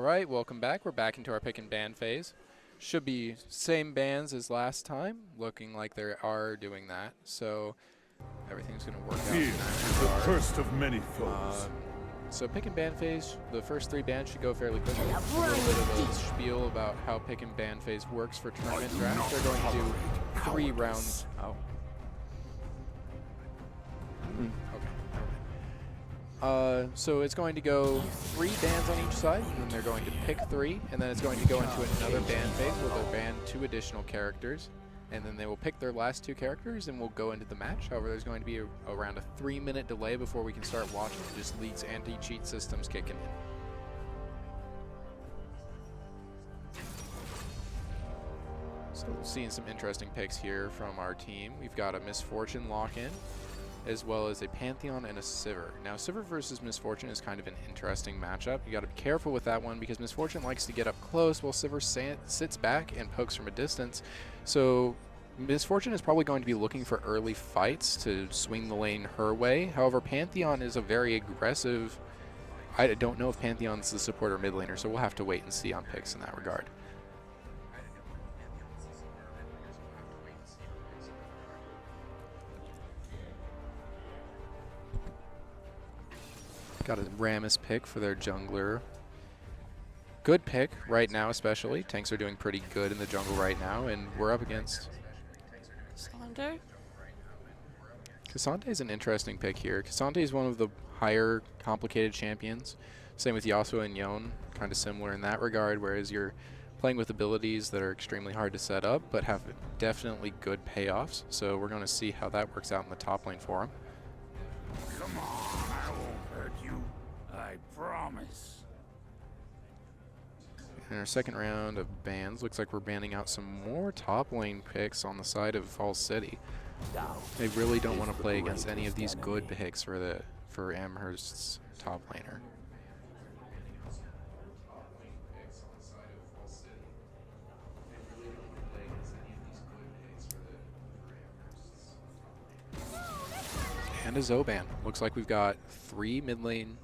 right, welcome back. We're back into our pick and ban phase. Should be same bans as last time, looking like they are doing that. So everything's going to work out in Fear that is the regard. first of many foes. So pick and ban phase, the first 3 bans should go fairly quickly. A little bit of a spiel about how pick and ban phase works for tournament drafts. They're going to do 3 rounds. Oh. Okay. So it's going to go 3 bans on each side, and then they're going to pick 3, and then it's going to go into another ban phase where they'll ban 2 additional characters, and then they will pick their last 2 characters and we'll go into the match. However, there's going to be around a 3-minute delay before we can start watching just League's anti-cheat systems kicking in. So seeing some interesting picks here from our team. We've got a Misfortune lock-in, as well as a Pantheon and a Sivir. Now, Sivir versus Misfortune is kind of an interesting matchup. You got to be careful with that one because Misfortune likes to get up close while Sivir sits back and pokes from a distance. So Misfortune is probably going to be looking for early fights to swing the lane her way. However, Pantheon is a very aggressive... I don't know if Pantheon's the support or mid laner, so we'll have to wait and see on picks in that regard. Got a Rammus pick for their jungler. Good pick right now, especially. Tanks are doing pretty good in the jungle right now, and we're up against... Cassandre is an interesting pick here. Cassandre is one of the higher complicated champions. Same with Yasuo and Yone, kind of similar in that regard, whereas you're playing with abilities that are extremely hard to set up, but have definitely good payoffs. So we're going to see how that works out in the top lane for him. Come on, I won't hurt you. I promise. In our second round of bans, looks like we're banning out some more top lane picks on the side of Falls City. They really don't want to play against any of these good picks for Amherst's top laner. And a Zoban. Looks like we've got 2 mid lane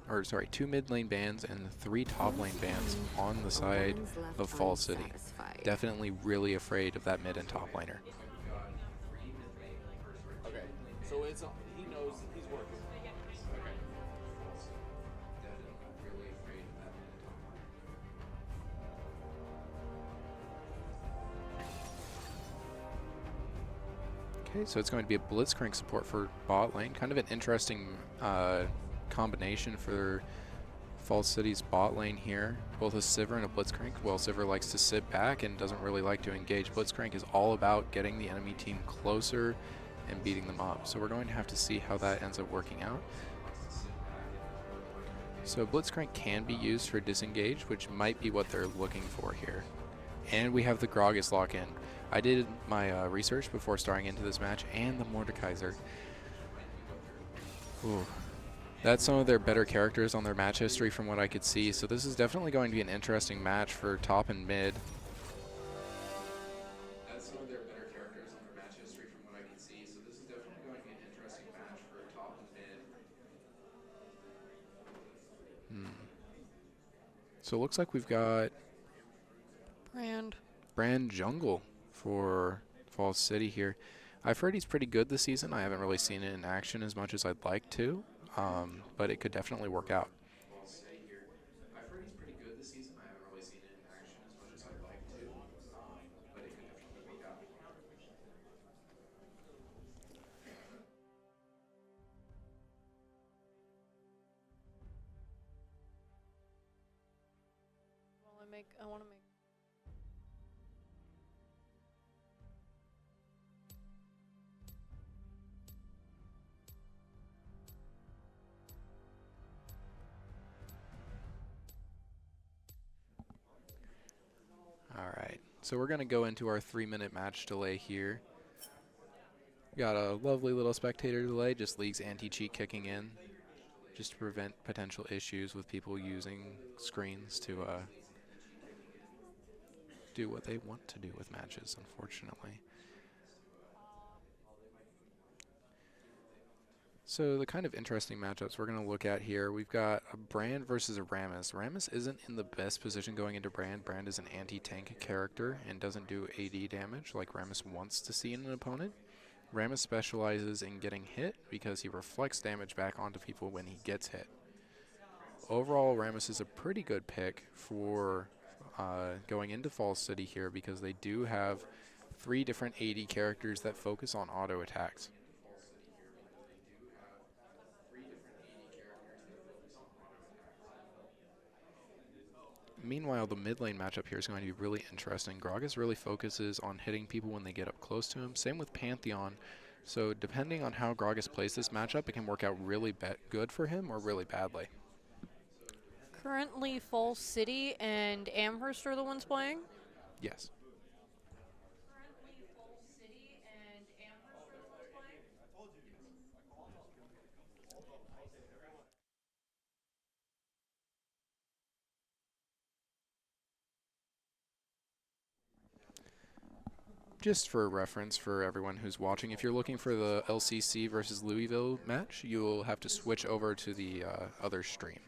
bans and 3 top lane bans on the side of Falls City. Definitely really afraid of that mid and top laner. Okay, so he knows he's working. Okay, so it's going to be a Blitzcrank support for bot lane. Kind of an interesting combination for Falls City's bot lane here. Both a Sivir and a Blitzcrank. Well, Sivir likes to sit back and doesn't really like to engage. Blitzcrank is all about getting the enemy team closer and beating them up. So we're going to have to see how that ends up working out. So Blitzcrank can be used for disengage, which might be what they're looking for here. And we have the Gragas lock-in. I did my research before starting into this match, and the Mordekaiser. Ooh. That's some of their better characters on their match history from what I could see, so this is definitely going to be an interesting match for top and mid. That's some of their better characters on their match history from what I could see, so this is definitely going to be an interesting match for top and mid. So it looks like we've got Brand Jungle for Falls City here. I've heard he's pretty good this season. I haven't really seen it in action as much as I'd like to, but it could definitely work out. I've heard he's pretty good this season. I haven't really seen it in action as much as I'd like to, but it could definitely work out. I want to make. Alright, so we're going to go into our 3-minute match delay here. Got a lovely little spectator delay, just League's anti-cheat kicking in, just to prevent potential issues with people using screens to do what they want to do with matches, unfortunately. So the kind of interesting matchups we're going to look at here, we've got a Brand versus a Rammus. Rammus isn't in the best position going into Brand. Brand is an anti-tank character and doesn't do AD damage like Rammus wants to see in an opponent. Rammus specializes in getting hit because he reflects damage back onto people when he gets hit. Overall, Rammus is a pretty good pick for going into Falls City here because they do have 3 different AD characters that focus on auto attacks. Meanwhile, the mid lane matchup here is going to be really interesting. Gragas really focuses on hitting people when they get up close to him. Same with Pantheon. So depending on how Gragas plays this matchup, it can work out really good for him or really badly. Currently, Falls City and Amherst are the ones playing. Yes. Just for reference for everyone who's watching, if you're looking for the LCC versus Louisville match, you'll have to switch over to the other stream.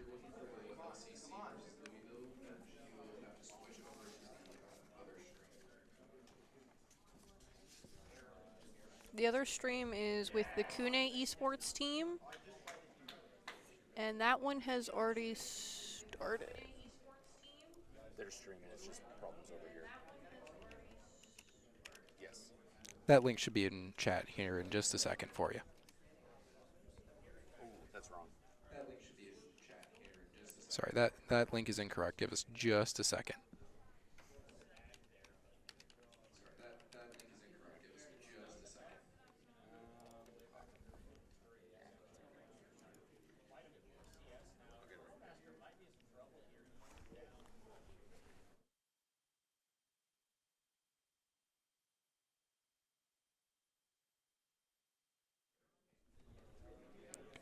The other stream is with the Kune esports team, and that one has already started. They're streaming. It's just problems over here. Yes. That link should be in chat here in just a second for you. Ooh, that's wrong. Sorry, that link is incorrect. Give us just a second.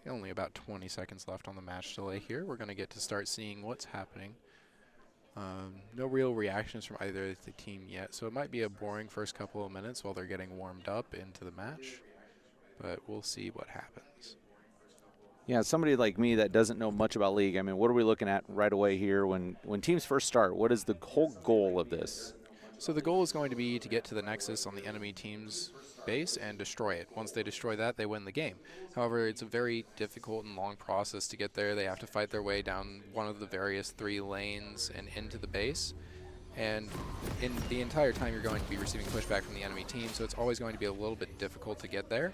Only about 20 seconds left on the match delay here. We're going to get to start seeing what's happening. No real reactions from either of the team yet, so it might be a boring first couple of minutes while they're getting warmed up into the match, but we'll see what happens. Yeah, somebody like me that doesn't know much about League, I mean, what are we looking at right away here when teams first start? What is the whole goal of this? So the goal is going to be to get to the Nexus on the enemy team's base and destroy it. Once they destroy that, they win the game. However, it's a very difficult and long process to get there. They have to fight their way down one of the various 3 lanes and into the base. And in the entire time, you're going to be receiving pushback from the enemy team, so it's always going to be a little bit difficult to get there.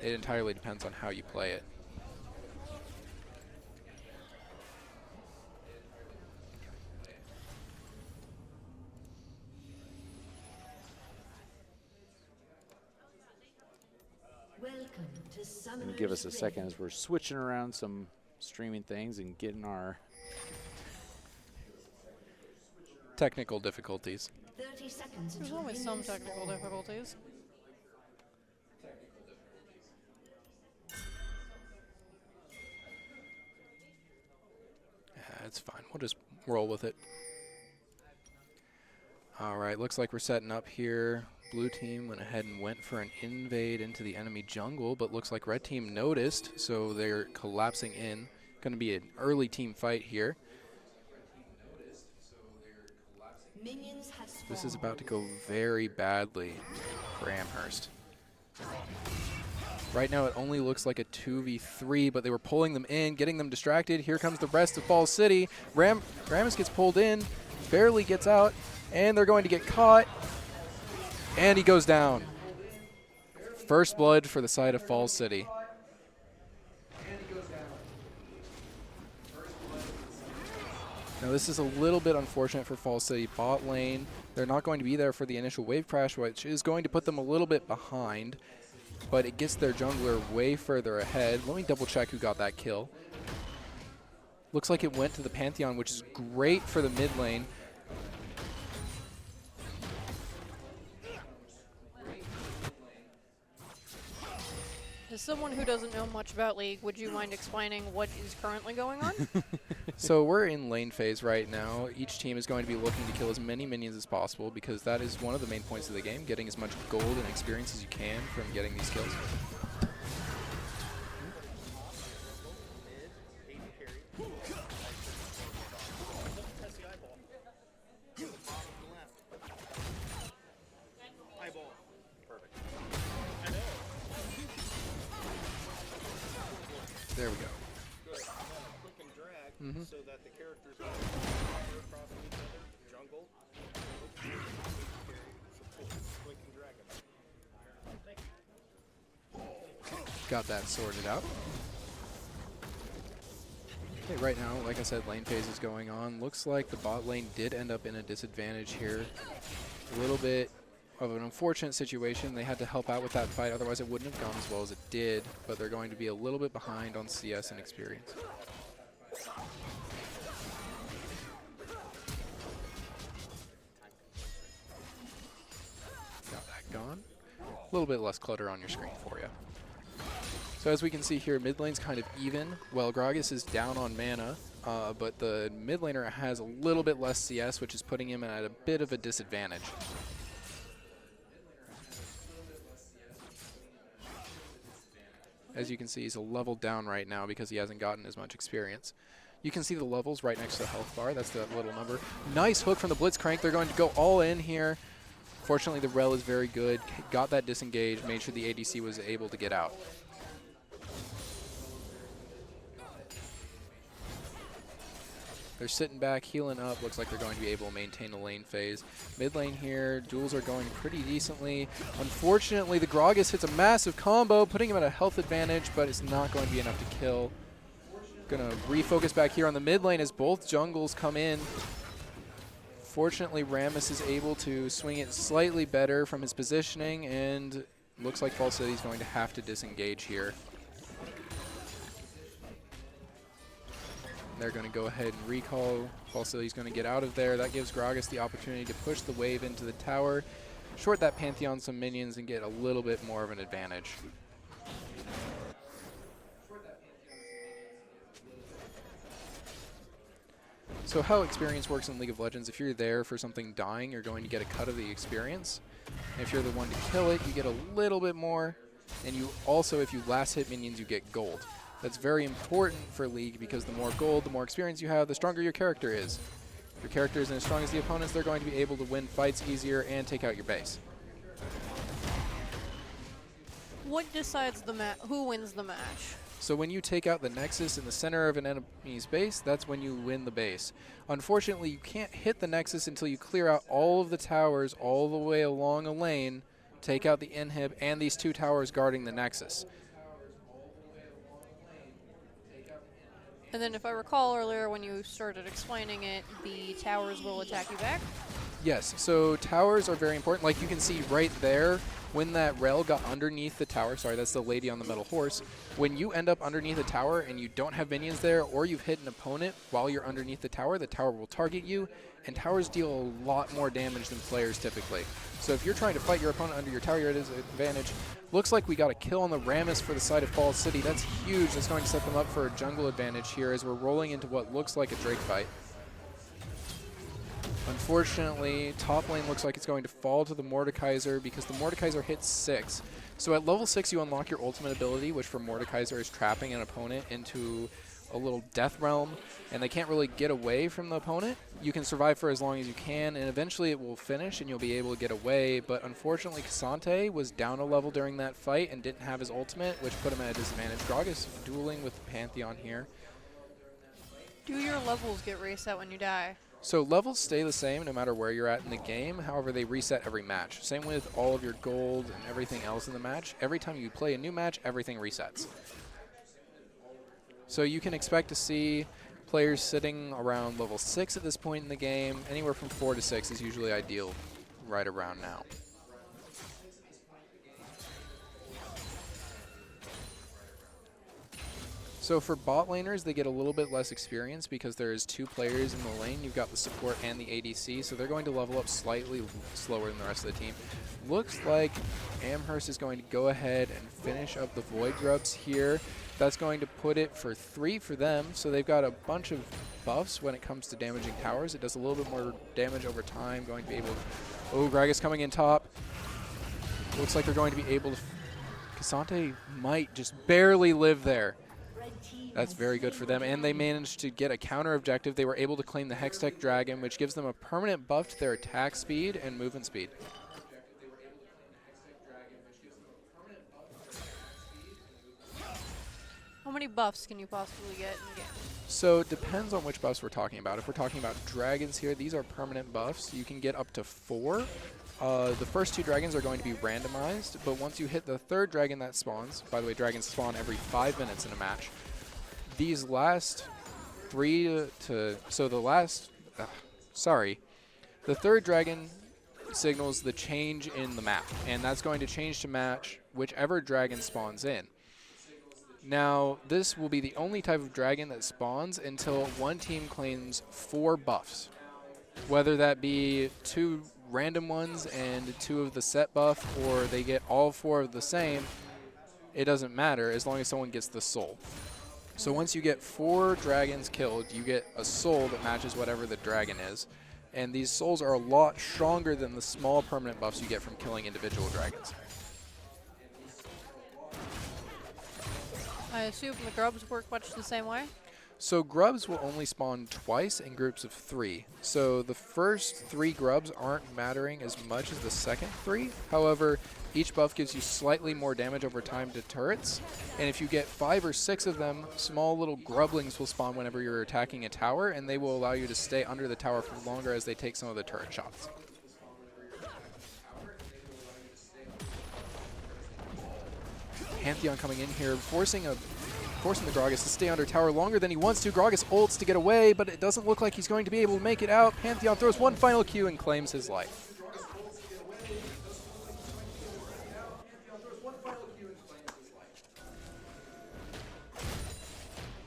It entirely depends on how you play it. Give us a second as we're switching around some streaming things and getting our technical difficulties. 30 seconds. There's always some technical difficulties. Yeah, it's fine. We'll just roll with it. All right, looks like we're setting up here. Blue team went ahead and went for an invade into the enemy jungle, but looks like red team noticed, so they're collapsing in. Going to be an early team fight here. This is about to go very badly for Amherst. Right now it only looks like a 2v3, but they were pulling them in, getting them distracted. Here comes the rest of Falls City. Rammus gets pulled in, barely gets out, and they're going to get caught. And he goes down. First blood for the side of Falls City. Now this is a little bit unfortunate for Falls City bot lane. They're not going to be there for the initial wave crash, which is going to put them a little bit behind, but it gets their jungler way further ahead. Let me double check who got that kill. Looks like it went to the Pantheon, which is great for the mid lane. As someone who doesn't know much about League, would you mind explaining what is currently going on? So we're in lane phase right now. Each team is going to be looking to kill as many minions as possible because that is one of the main points of the game, getting as much gold and experience as you can from getting these kills. Got that sorted out. Okay, right now, like I said, lane phase is going on. Looks like the bot lane did end up in a disadvantage here. A little bit of an unfortunate situation. They had to help out with that fight, otherwise it wouldn't have gone as well as it did, but they're going to be a little bit behind on CS and experience. Got that gone. A little bit less clutter on your screen for you. So as we can see here, mid lane's kind of even. Well, Gragas is down on mana, but the mid laner has a little bit less CS, which is putting him at a bit of a disadvantage. As you can see, he's a level down right now because he hasn't gotten as much experience. You can see the levels right next to the health bar. That's the little number. Nice hook from the Blitzcrank. They're going to go all in here. Fortunately, the rel is very good. Got that disengaged, made sure the ADC was able to get out. They're sitting back, healing up. Looks like they're going to be able to maintain the lane phase. Mid lane here, duels are going pretty decently. Unfortunately, the Gragas hits a massive combo, putting him at a health advantage, but it's not going to be enough to kill. Gonna refocus back here on the mid lane as both jungles come in. Fortunately, Rammus is able to swing it slightly better from his positioning, and looks like Fall City's going to have to disengage here. They're going to go ahead and recall. Fall City's going to get out of there. That gives Gragas the opportunity to push the wave into the tower, short that Pantheon some minions, and get a little bit more of an advantage. So how experience works in League of Legends, if you're there for something dying, you're going to get a cut of the experience. And if you're the one to kill it, you get a little bit more. And you also, if you last hit minions, you get gold. That's very important for League because the more gold, the more experience you have, the stronger your character is. If your character isn't as strong as the opponents, they're going to be able to win fights easier and take out your base. What decides the who wins the match? So when you take out the Nexus in the center of an enemy's base, that's when you win the base. Unfortunately, you can't hit the Nexus until you clear out all of the towers all the way along a lane, take out the inhib and these two towers guarding the Nexus. And then if I recall earlier when you started explaining it, the towers will attack you back? Yes, so towers are very important. Like you can see right there, when that rel got underneath the tower, sorry, that's the lady on the metal horse. When you end up underneath a tower and you don't have minions there, or you've hit an opponent while you're underneath the tower will target you, and towers deal a lot more damage than players typically. So if you're trying to fight your opponent under your tower, you're at a disadvantage. Looks like we got a kill on the Rammus for the side of Fall City. That's huge. That's going to set them up for a jungle advantage here as we're rolling into what looks like a Drake fight. Unfortunately, top lane looks like it's going to fall to the Mordekaiser because the Mordekaiser hits 6. So at level 6, you unlock your ultimate ability, which for Mordekaiser is trapping an opponent into a little death realm, and they can't really get away from the opponent. You can survive for as long as you can, and eventually it will finish and you'll be able to get away, but unfortunately Cassante was down a level during that fight and didn't have his ultimate, which put him at a disadvantage. Gragas dueling with the Pantheon here. Do your levels get reset when you die? So levels stay the same no matter where you're at in the game, however they reset every match. Same with all of your gold and everything else in the match. Every time you play a new match, everything resets. So you can expect to see players sitting around level 6 at this point in the game. Anywhere from 4 to 6 is usually ideal right around now. So for bot laners, they get a little bit less experience because there is 2 players in the lane. You've got the support and the ADC, so they're going to level up slightly slower than the rest of the team. Looks like Amherst is going to go ahead and finish up the Void Grubs here. That's going to put it for 3 for them, so they've got a bunch of buffs when it comes to damaging towers. It does a little bit more damage over time, going to be able to... Oh, Gragas coming in top. Looks like they're going to be able to... Cassante might just barely live there. That's very good for them, and they managed to get a counter objective. They were able to claim the Hextech Dragon, which gives them a permanent buff to their attack speed and movement speed. How many buffs can you possibly get in the game? So it depends on which buffs we're talking about. If we're talking about dragons here, these are permanent buffs. You can get up to 4. The first 2 dragons are going to be randomized, but once you hit the 3rd dragon that spawns, by the way, dragons spawn every 5 minutes in a match. These last 3 to, so the last, the 3rd dragon signals the change in the map, and that's going to change to match whichever dragon spawns in. Now, this will be the only type of dragon that spawns until one team claims 4 buffs, whether that be 2 random ones and 2 of the set buff, or they get all 4 of the same. It doesn't matter as long as someone gets the soul. So once you get 4 dragons killed, you get a soul that matches whatever the dragon is. And these souls are a lot stronger than the small permanent buffs you get from killing individual dragons. I assume the grubs work much the same way? So grubs will only spawn twice in groups of 3. So the first 3 grubs aren't mattering as much as the second 3. However, each buff gives you slightly more damage over time to turrets. And if you get 5 or 6 of them, small little grublings will spawn whenever you're attacking a tower, and they will allow you to stay under the tower for longer as they take some of the turret shots. Pantheon coming in here, forcing the Gragas to stay under tower longer than he wants to. Gragas ults to get away, but it doesn't look like he's going to be able to make it out. Pantheon throws one final Q and claims his life.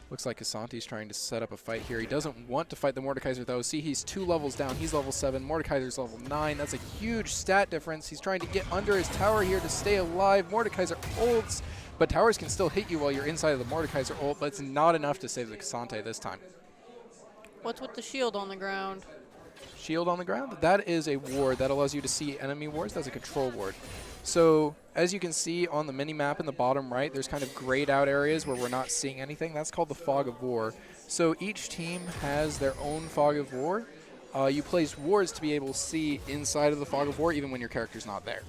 Looks like Kasanti's trying to set up a fight here. He doesn't want to fight the Mordekaiser, though. See, he's 2 levels down. He's level 7. Mordekaiser's level 9. That's a huge stat difference. He's trying to get under his tower here to stay alive. Mordekaiser ults, but towers can still hit you while you're inside of the Mordekaiser ult, but it's not enough to save the Kasante this time. What's with the shield on the ground? Shield on the ground? That is a ward that allows you to see enemy wards. That's a control ward. So as you can see on the mini-map in the bottom right, there's kind of grayed out areas where we're not seeing anything. That's called the Fog of War. So each team has their own Fog of War. You place wards to be able to see inside of the Fog of War even when your character's not there.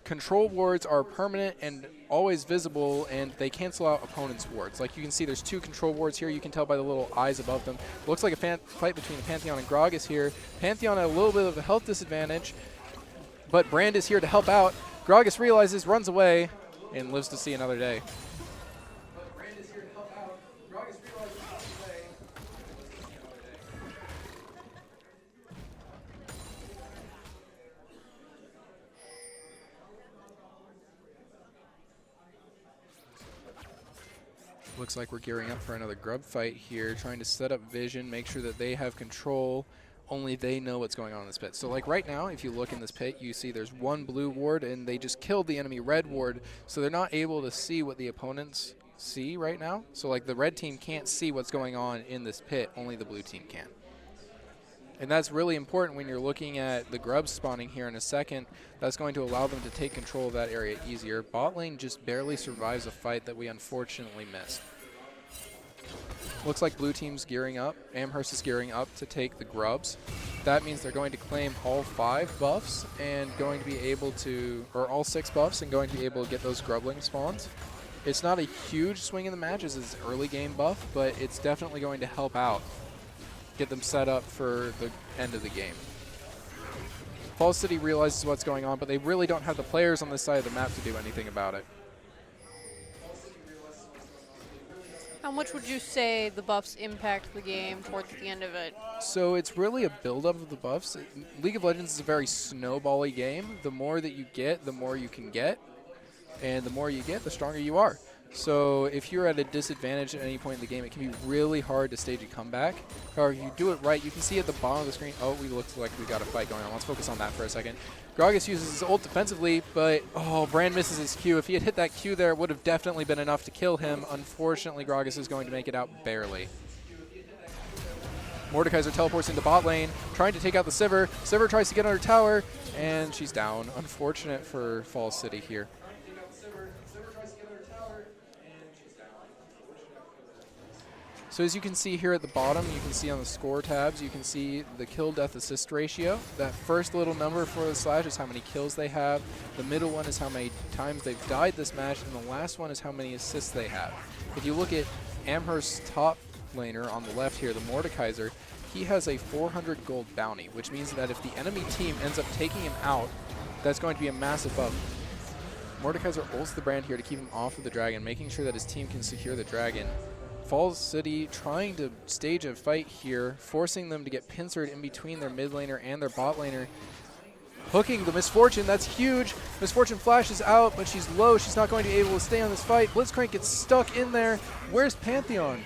Control wards are permanent and always visible, and they cancel out opponents' wards. Like you can see there's 2 control wards here. You can tell by the little eyes above them. Looks like a fight between Pantheon and Gragas here. Pantheon at a little bit of a health disadvantage, but Brand is here to help out. Gragas realizes, runs away, and lives to see another day. Looks like we're gearing up for another grub fight here, trying to set up vision, make sure that they have control. Only they know what's going on in this pit. So like right now, if you look in this pit, you see there's 1 blue ward, and they just killed the enemy red ward, so they're not able to see what the opponents see right now. So like the red team can't see what's going on in this pit, only the blue team can. And that's really important when you're looking at the grubs spawning here in a second. That's going to allow them to take control of that area easier. Bot lane just barely survives a fight that we unfortunately missed. Looks like blue team's gearing up. Amherst is gearing up to take the grubs. That means they're going to claim all 5 buffs and going to be able to, or all 6 buffs, and going to be able to get those grubling spawns. It's not a huge swing in the match as it's early game buff, but it's definitely going to help out. Get them set up for the end of the game. Falls City realizes what's going on, but they really don't have the players on this side of the map to do anything about it. How much would you say the buffs impact the game towards the end of it? So it's really a build-up of the buffs. League of Legends is a very snowball-y game. The more that you get, the more you can get. And the more you get, the stronger you are. So if you're at a disadvantage at any point in the game, it can be really hard to stage a comeback. However, if you do it right, you can see at the bottom of the screen, oh, we look like we got a fight going on. Let's focus on that for a second. Gragas uses his ult defensively, but, oh, Brand misses his Q. If he had hit that Q there, it would have definitely been enough to kill him. Unfortunately, Gragas is going to make it out barely. Mordekaiser teleports into bot lane, trying to take out the Sivir. Sivir tries to get under tower, and she's down. Unfortunate for Falls City here. So as you can see here at the bottom, you can see on the score tabs, you can see the kill-death assist ratio. That first little number for the slash is how many kills they have. The middle one is how many times they've died this match, and the last one is how many assists they have. If you look at Amherst's top laner on the left here, the Mordekaiser, he has a 400 gold bounty, which means that if the enemy team ends up taking him out, that's going to be a massive buff. Mordekaiser ults the brand here to keep him off of the dragon, making sure that his team can secure the dragon. Falls City trying to stage a fight here, forcing them to get pincered in between their mid laner and their bot laner. Hooking the Misfortune, that's huge. Misfortune flashes out, but she's low. She's not going to be able to stay on this fight. Blitzcrank gets stuck in there. Where's Pantheon?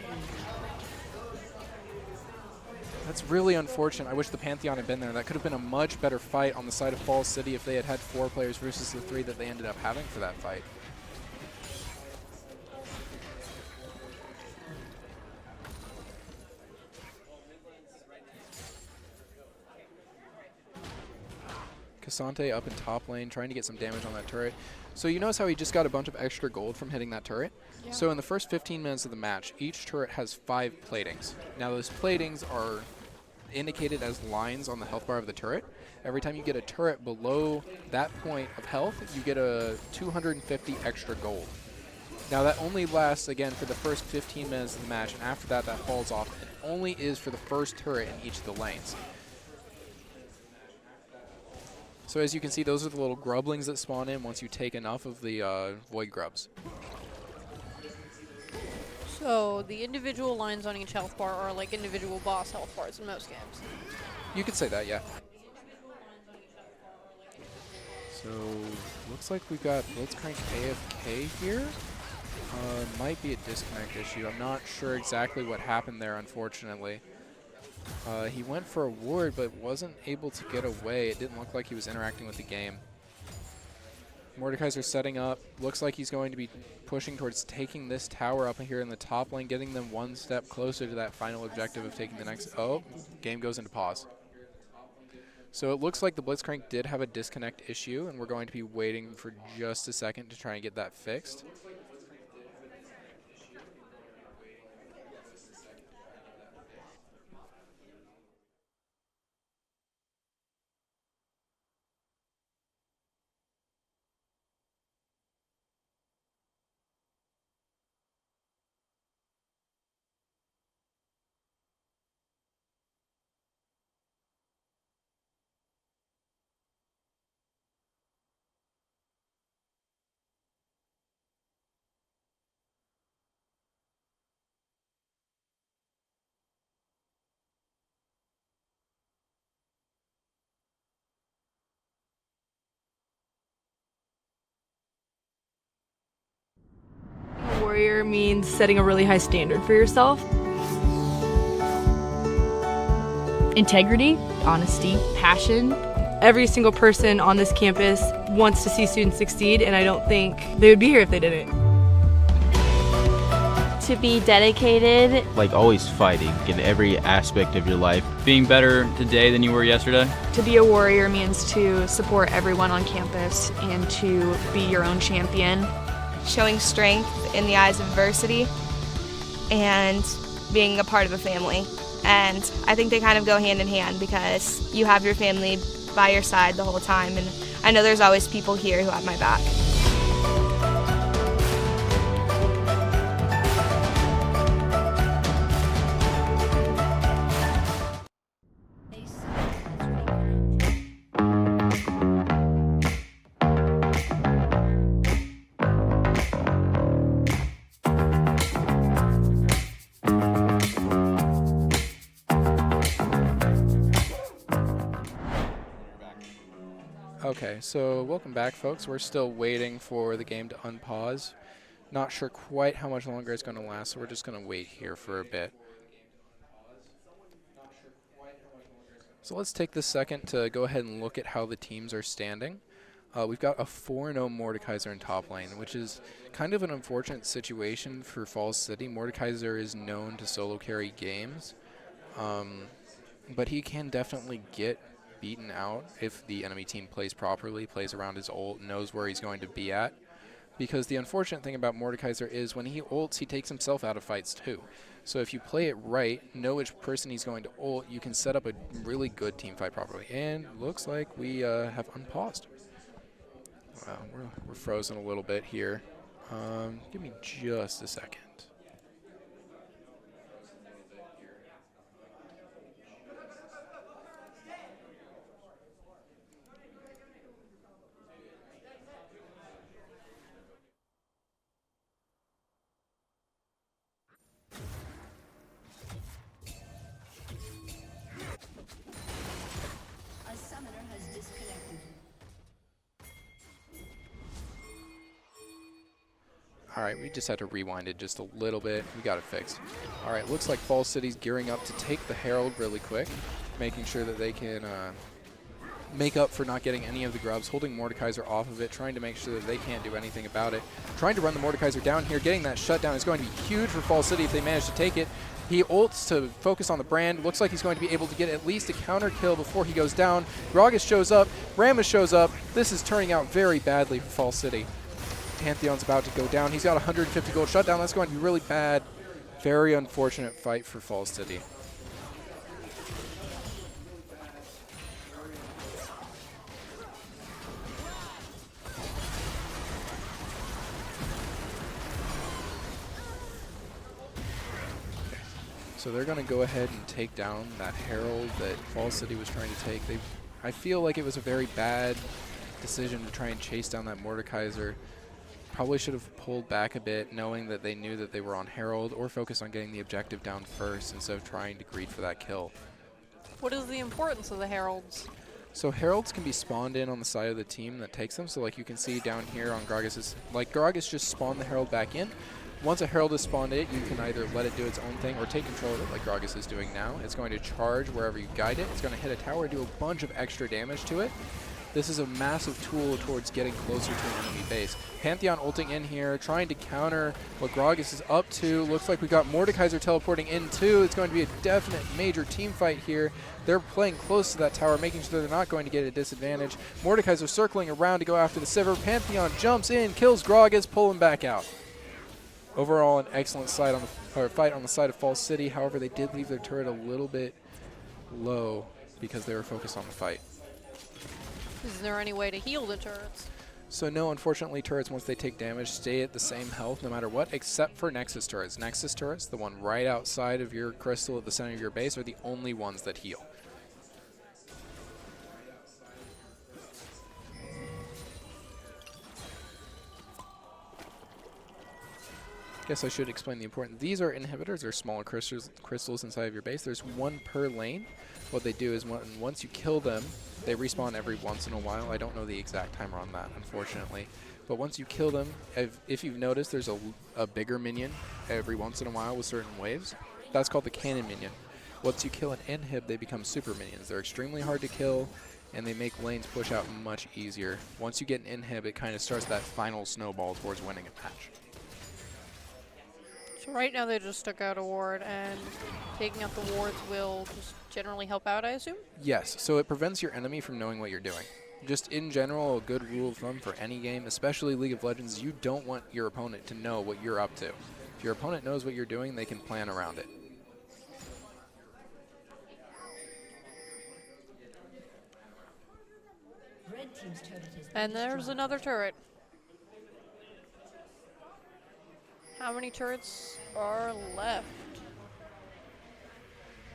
That's really unfortunate. I wish the Pantheon had been there. That could have been a much better fight on the side of Falls City if they had had 4 players versus the 3 that they ended up having for that fight. Cassante up in top lane, trying to get some damage on that turret. So you notice how he just got a bunch of extra gold from hitting that turret? Yeah. So in the first 15 minutes of the match, each turret has 5 platings. Now those platings are indicated as lines on the health bar of the turret. Every time you get a turret below that point of health, you get a 250 extra gold. Now that only lasts, again, for the first 15 minutes of the match, and after that, that falls off. It only is for the first turret in each of the lanes. So as you can see, those are the little grublings that spawn in once you take enough of the void grubs. So the individual lines on each health bar are like individual boss health bars in most games. You could say that, yeah. So looks like we've got Blitzcrank AFK here. Might be a disconnect issue. I'm not sure exactly what happened there, unfortunately. He went for a ward, but wasn't able to get away. It didn't look like he was interacting with the game. Mordekaiser setting up. Looks like he's going to be pushing towards taking this tower up here in the top lane, getting them one step closer to that final objective of taking the next. Oh, game goes into pause. So it looks like the Blitzcrank did have a disconnect issue, and we're going to be waiting for just a second to try and get that fixed. Warrior means setting a really high standard for yourself. Integrity, honesty, passion. Every single person on this campus wants to see students succeed, and I don't think they would be here if they didn't. To be dedicated. Like always fighting in every aspect of your life. Being better today than you were yesterday. To be a warrior means to support everyone on campus and to be your own champion. Showing strength in the eyes of adversity and being a part of a family. And I think they kind of go hand in hand because you have your family by your side the whole time, and I know there's always people here who have my back. Okay, so welcome back, folks. We're still waiting for the game to unpause. Not sure quite how much longer it's going to last, so we're just going to wait here for a bit. So let's take this second to go ahead and look at how the teams are standing. We've got a 4-0 Mordekaiser in top lane, which is kind of an unfortunate situation for Falls City. Mordekaiser is known to solo carry games, but he can definitely get beaten out if the enemy team plays properly, plays around his ult, knows where he's going to be at. Because the unfortunate thing about Mordekaiser is when he ults, he takes himself out of fights too. So if you play it right, know which person he's going to ult, you can set up a really good team fight properly. And looks like we have unpaused. Wow, we're frozen a little bit here. Give me just a second. All right, we just had to rewind it just a little bit. We got it fixed. All right, looks like Falls City's gearing up to take the Herald really quick, making sure that they can make up for not getting any of the grubs, holding Mordekaiser off of it, trying to make sure that they can't do anything about it. Trying to run the Mordekaiser down here, getting that shutdown is going to be huge for Falls City if they manage to take it. He ults to focus on the brand. Looks like he's going to be able to get at least a counter kill before he goes down. Gragas shows up. Rammus shows up. This is turning out very badly for Falls City. Pantheon's about to go down. He's got 150 gold shutdown. That's going to be really bad. Very unfortunate fight for Falls City. So they're going to go ahead and take down that Herald that Falls City was trying to take. I feel like it was a very bad decision to try and chase down that Mordekaiser. Probably should have pulled back a bit, knowing that they knew that they were on Herald, or focus on getting the objective down first instead of trying to greed for that kill. What is the importance of the Heralds? So Heralds can be spawned in on the side of the team that takes them. So like you can see down here on Gragas, like Gragas just spawned the Herald back in. Once a Herald is spawned in, you can either let it do its own thing or take control of it like Gragas is doing now. It's going to charge wherever you guide it. It's going to hit a tower, do a bunch of extra damage to it. This is a massive tool towards getting closer to an enemy base. Pantheon ulting in here, trying to counter what Gragas is up to. Looks like we got Mordekaiser teleporting in too. It's going to be a definite major team fight here. They're playing close to that tower, making sure they're not going to get a disadvantage. Mordekaiser circling around to go after the Sivir. Pantheon jumps in, kills Gragas, pull him back out. Overall, an excellent fight on the side of Falls City. However, they did leave their turret a little bit low because they were focused on the fight. Is there any way to heal the turrets? So no, unfortunately, turrets, once they take damage, stay at the same health no matter what, except for Nexus turrets. Nexus turrets, the one right outside of your crystal at the center of your base, are the only ones that heal. Guess I should explain the importance. These are inhibitors. They're smaller crystals inside of your base. There's one per lane. What they do is once you kill them, they respawn every once in a while. I don't know the exact timer on that, unfortunately. But once you kill them, if you've noticed, there's a bigger minion every once in a while with certain waves. That's called the cannon minion. Once you kill an inhib, they become super minions. They're extremely hard to kill, and they make lanes push out much easier. Once you get an inhib, it kind of starts that final snowball towards winning a match. So right now they just took out a ward, and taking out the wards will just generally help out, I assume? Yes, so it prevents your enemy from knowing what you're doing. Just in general, a good rule of thumb for any game, especially League of Legends, you don't want your opponent to know what you're up to. If your opponent knows what you're doing, they can plan around it. And there's another turret. How many turrets are left?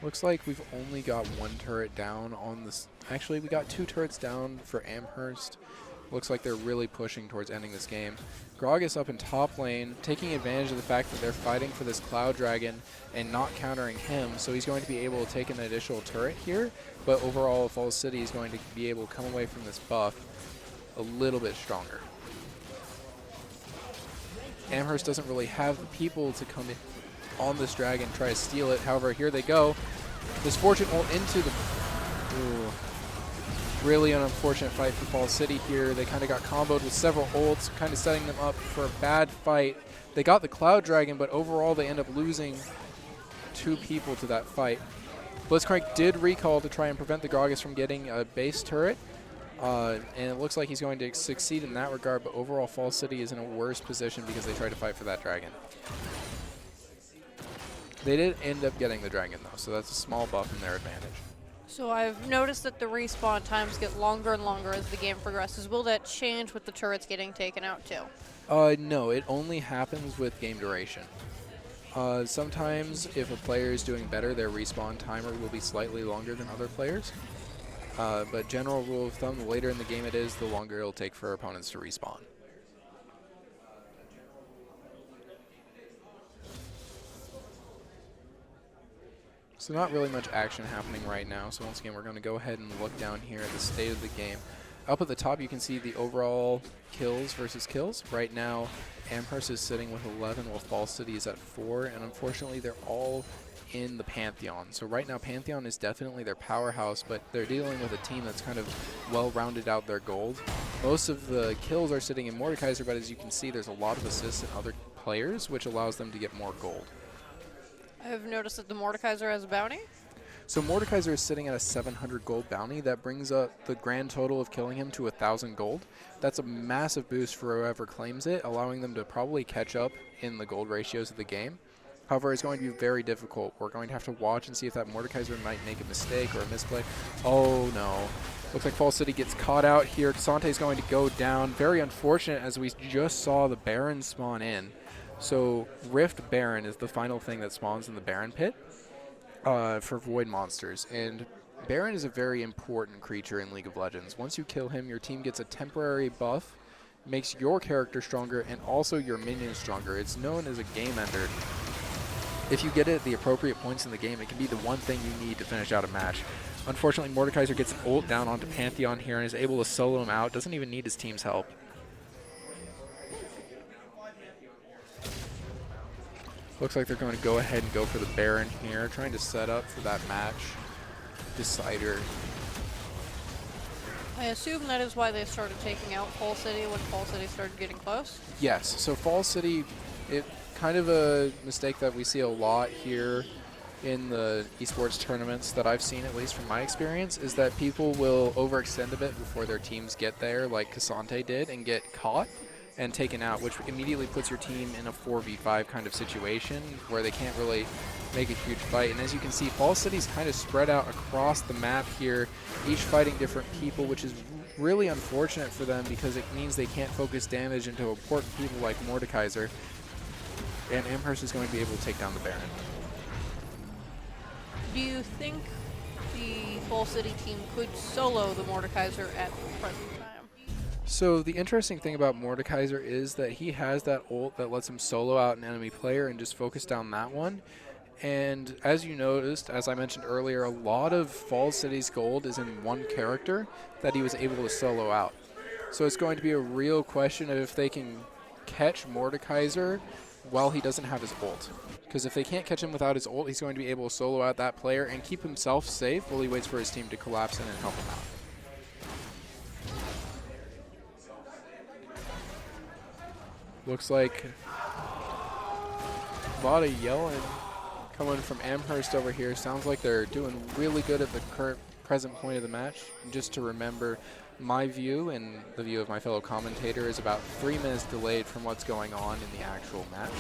Looks like we've only got one turret down on this. Actually, we got 2 turrets down for Amherst. Looks like they're really pushing towards ending this game. Gragas up in top lane, taking advantage of the fact that they're fighting for this Cloud Dragon and not countering him, so he's going to be able to take an additional turret here, but overall Falls City is going to be able to come away from this buff a little bit stronger. Amherst doesn't really have the people to come in on this dragon, try to steal it. However, here they go. Misfortune ult into the... Ooh. Really an unfortunate fight for Falls City here. They kind of got comboed with several ults, kind of setting them up for a bad fight. They got the Cloud Dragon, but overall they end up losing 2 people to that fight. Blitzcrank did recall to try and prevent the Gragas from getting a base turret. And it looks like he's going to succeed in that regard, but overall Falls City is in a worse position because they tried to fight for that dragon. They did end up getting the dragon though, so that's a small buff in their advantage. So I've noticed that the respawn times get longer and longer as the game progresses. Will that change with the turrets getting taken out too? No, it only happens with game duration. Sometimes if a player is doing better, their respawn timer will be slightly longer than other players. But general rule of thumb, the later in the game it is, the longer it'll take for opponents to respawn. So not really much action happening right now. So once again, we're going to go ahead and look down here at the state of the game. Up at the top, you can see the overall kills versus kills. Right now, Amherst is sitting with 11, while Fall City is at 4, and unfortunately, they're all in the Pantheon. So right now, Pantheon is definitely their powerhouse, but they're dealing with a team that's kind of well-rounded out their gold. Most of the kills are sitting in Mordekaiser, but as you can see, there's a lot of assists in other players, which allows them to get more gold. I've noticed that the Mordekaiser has a bounty. So Mordekaiser is sitting at a 700 gold bounty. That brings up the grand total of killing him to 1,000 gold. That's a massive boost for whoever claims it, allowing them to probably catch up in the gold ratios of the game. However, it's going to be very difficult. We're going to have to watch and see if that Mordekaiser might make a mistake or a misplay. Oh, no. Looks like Fall City gets caught out here. Kasante is going to go down. Very unfortunate, as we just saw the Baron spawn in. So Rift Baron is the final thing that spawns in the Baron pit for Void monsters. And Baron is a very important creature in League of Legends. Once you kill him, your team gets a temporary buff, makes your character stronger, and also your minions stronger. It's known as a game ender. If you get it at the appropriate points in the game, it can be the one thing you need to finish out a match. Unfortunately, Mordekaiser gets an ult down onto Pantheon here and is able to solo him out. Doesn't even need his team's help. Looks like they're going to go ahead and go for the Baron here, trying to set up for that match decider. I assume that is why they started taking out Fall City when Fall City started getting close? Yes, so Fall City, it kind of a mistake that we see a lot here in the esports tournaments that I've seen, at least from my experience, is that people will overextend a bit before their teams get there, like Kasante did, and get caught and taken out, which immediately puts your team in a 4v5 kind of situation where they can't really make a huge fight. And as you can see, Fall City's kind of spread out across the map here, each fighting different people, which is really unfortunate for them because it means they can't focus damage into important people like Mordekaiser. And Amherst is going to be able to take down the Baron. Do you think the Fall City team could solo the Mordekaiser at the present time? So the interesting thing about Mordekaiser is that he has that ult that lets him solo out an enemy player and just focus down that one. And as you noticed, as I mentioned earlier, a lot of Fall City's gold is in one character that he was able to solo out. So it's going to be a real question of if they can catch Mordekaiser while he doesn't have his ult. Because if they can't catch him without his ult, he's going to be able to solo out that player and keep himself safe while he waits for his team to collapse in and help him out. Looks like a lot of yelling coming from Amherst over here. Sounds like they're doing really good at the present point of the match. And just to remember, my view and the view of my fellow commentator is about 3 minutes delayed from what's going on in the actual match.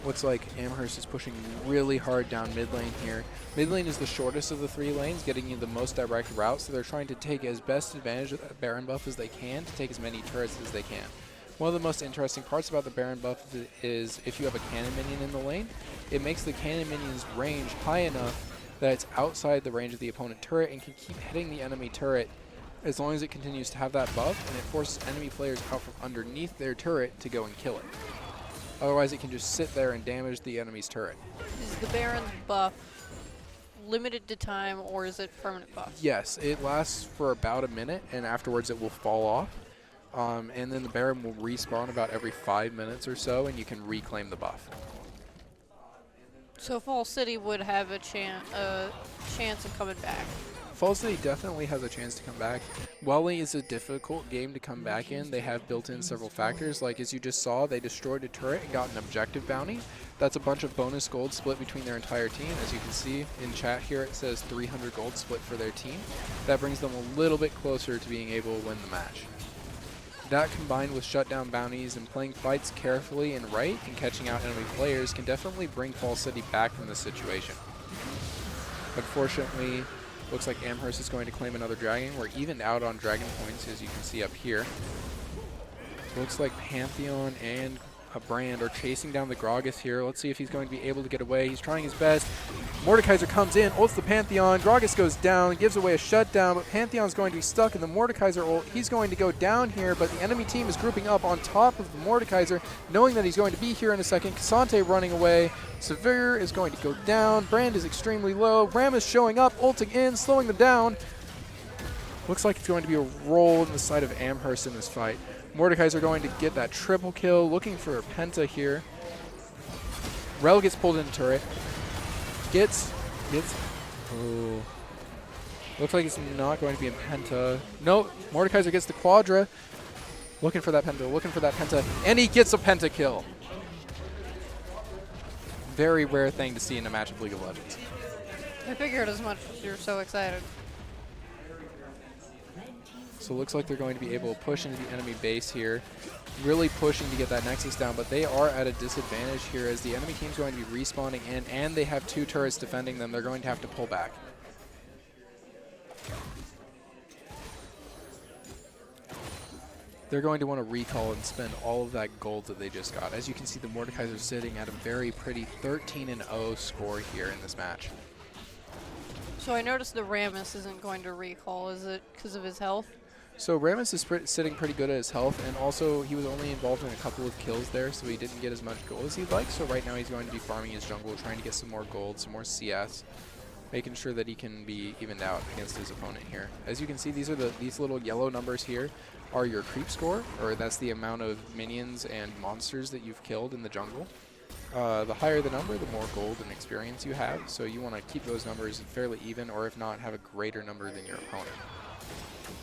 Looks like Amherst is pushing really hard down mid lane here. Mid lane is the shortest of the 3 lanes, getting you the most direct route, so they're trying to take as best advantage of that Baron buff as they can to take as many turrets as they can. One of the most interesting parts about the Baron buff is if you have a cannon minion in the lane, it makes the cannon minion's range high enough that it's outside the range of the opponent turret and can keep hitting the enemy turret as long as it continues to have that buff, and it forces enemy players out from underneath their turret to go and kill it. Otherwise, it can just sit there and damage the enemy's turret. Is the Baron's buff limited to time, or is it permanent buff? Yes, it lasts for about a minute, and afterwards it will fall off. And then the Baron will respawn about every 5 minutes or so, and you can reclaim the buff. So Fall City would have a chance of coming back. Fall City definitely has a chance to come back. Wally is a difficult game to come back in. They have built in several factors. Like as you just saw, they destroyed a turret and got an objective bounty. That's a bunch of bonus gold split between their entire team. As you can see in chat here, it says 300 gold split for their team. That brings them a little bit closer to being able to win the match. That combined with shutdown bounties and playing fights carefully and right and catching out enemy players can definitely bring Fall City back from this situation. Unfortunately, looks like Amherst is going to claim another dragon. We're evened out on dragon points, as you can see up here. Looks like Pantheon and a Brand are chasing down the Gragas here. Let's see if he's going to be able to get away. He's trying his best. Mordekaiser comes in, ults the Pantheon. Gragas goes down, gives away a shutdown, but Pantheon's going to be stuck in the Mordekaiser ult. He's going to go down here, but the enemy team is grouping up on top of the Mordekaiser, knowing that he's going to be here in a second. Kasante running away. Severe is going to go down. Brand is extremely low. Ram is showing up, ulting in, slowing them down. Looks like it's going to be a roll in the side of Amherst in this fight. Mordekaiser are going to get that triple kill, looking for a penta here. Rel gets pulled into turret. Oh. Looks like it's not going to be a penta. No, Mordekaiser gets the quadra. Looking for that penta, and he gets a penta kill. Very rare thing to see in a match of League of Legends. I figured as much. You're so excited. So it looks like they're going to be able to push into the enemy base here, really pushing to get that Nexus down, but they are at a disadvantage here as the enemy team's going to be respawning in, and they have 2 turrets defending them. They're going to have to pull back. They're going to want to recall and spend all of that gold that they just got. As you can see, the Mordekaiser sitting at a very pretty 13-0 score here in this match. So I noticed the Rammus isn't going to recall. Is it because of his health? So Rammus is sitting pretty good at his health, and also he was only involved in a couple of kills there, so he didn't get as much gold as he'd like. So right now he's going to be farming his jungle, trying to get some more gold, some more CS, making sure that he can be evened out against his opponent here. As you can see, these little yellow numbers here are your creep score, or that's the amount of minions and monsters that you've killed in the jungle. The higher the number, the more gold and experience you have, so you want to keep those numbers fairly even, or if not, have a greater number than your opponent.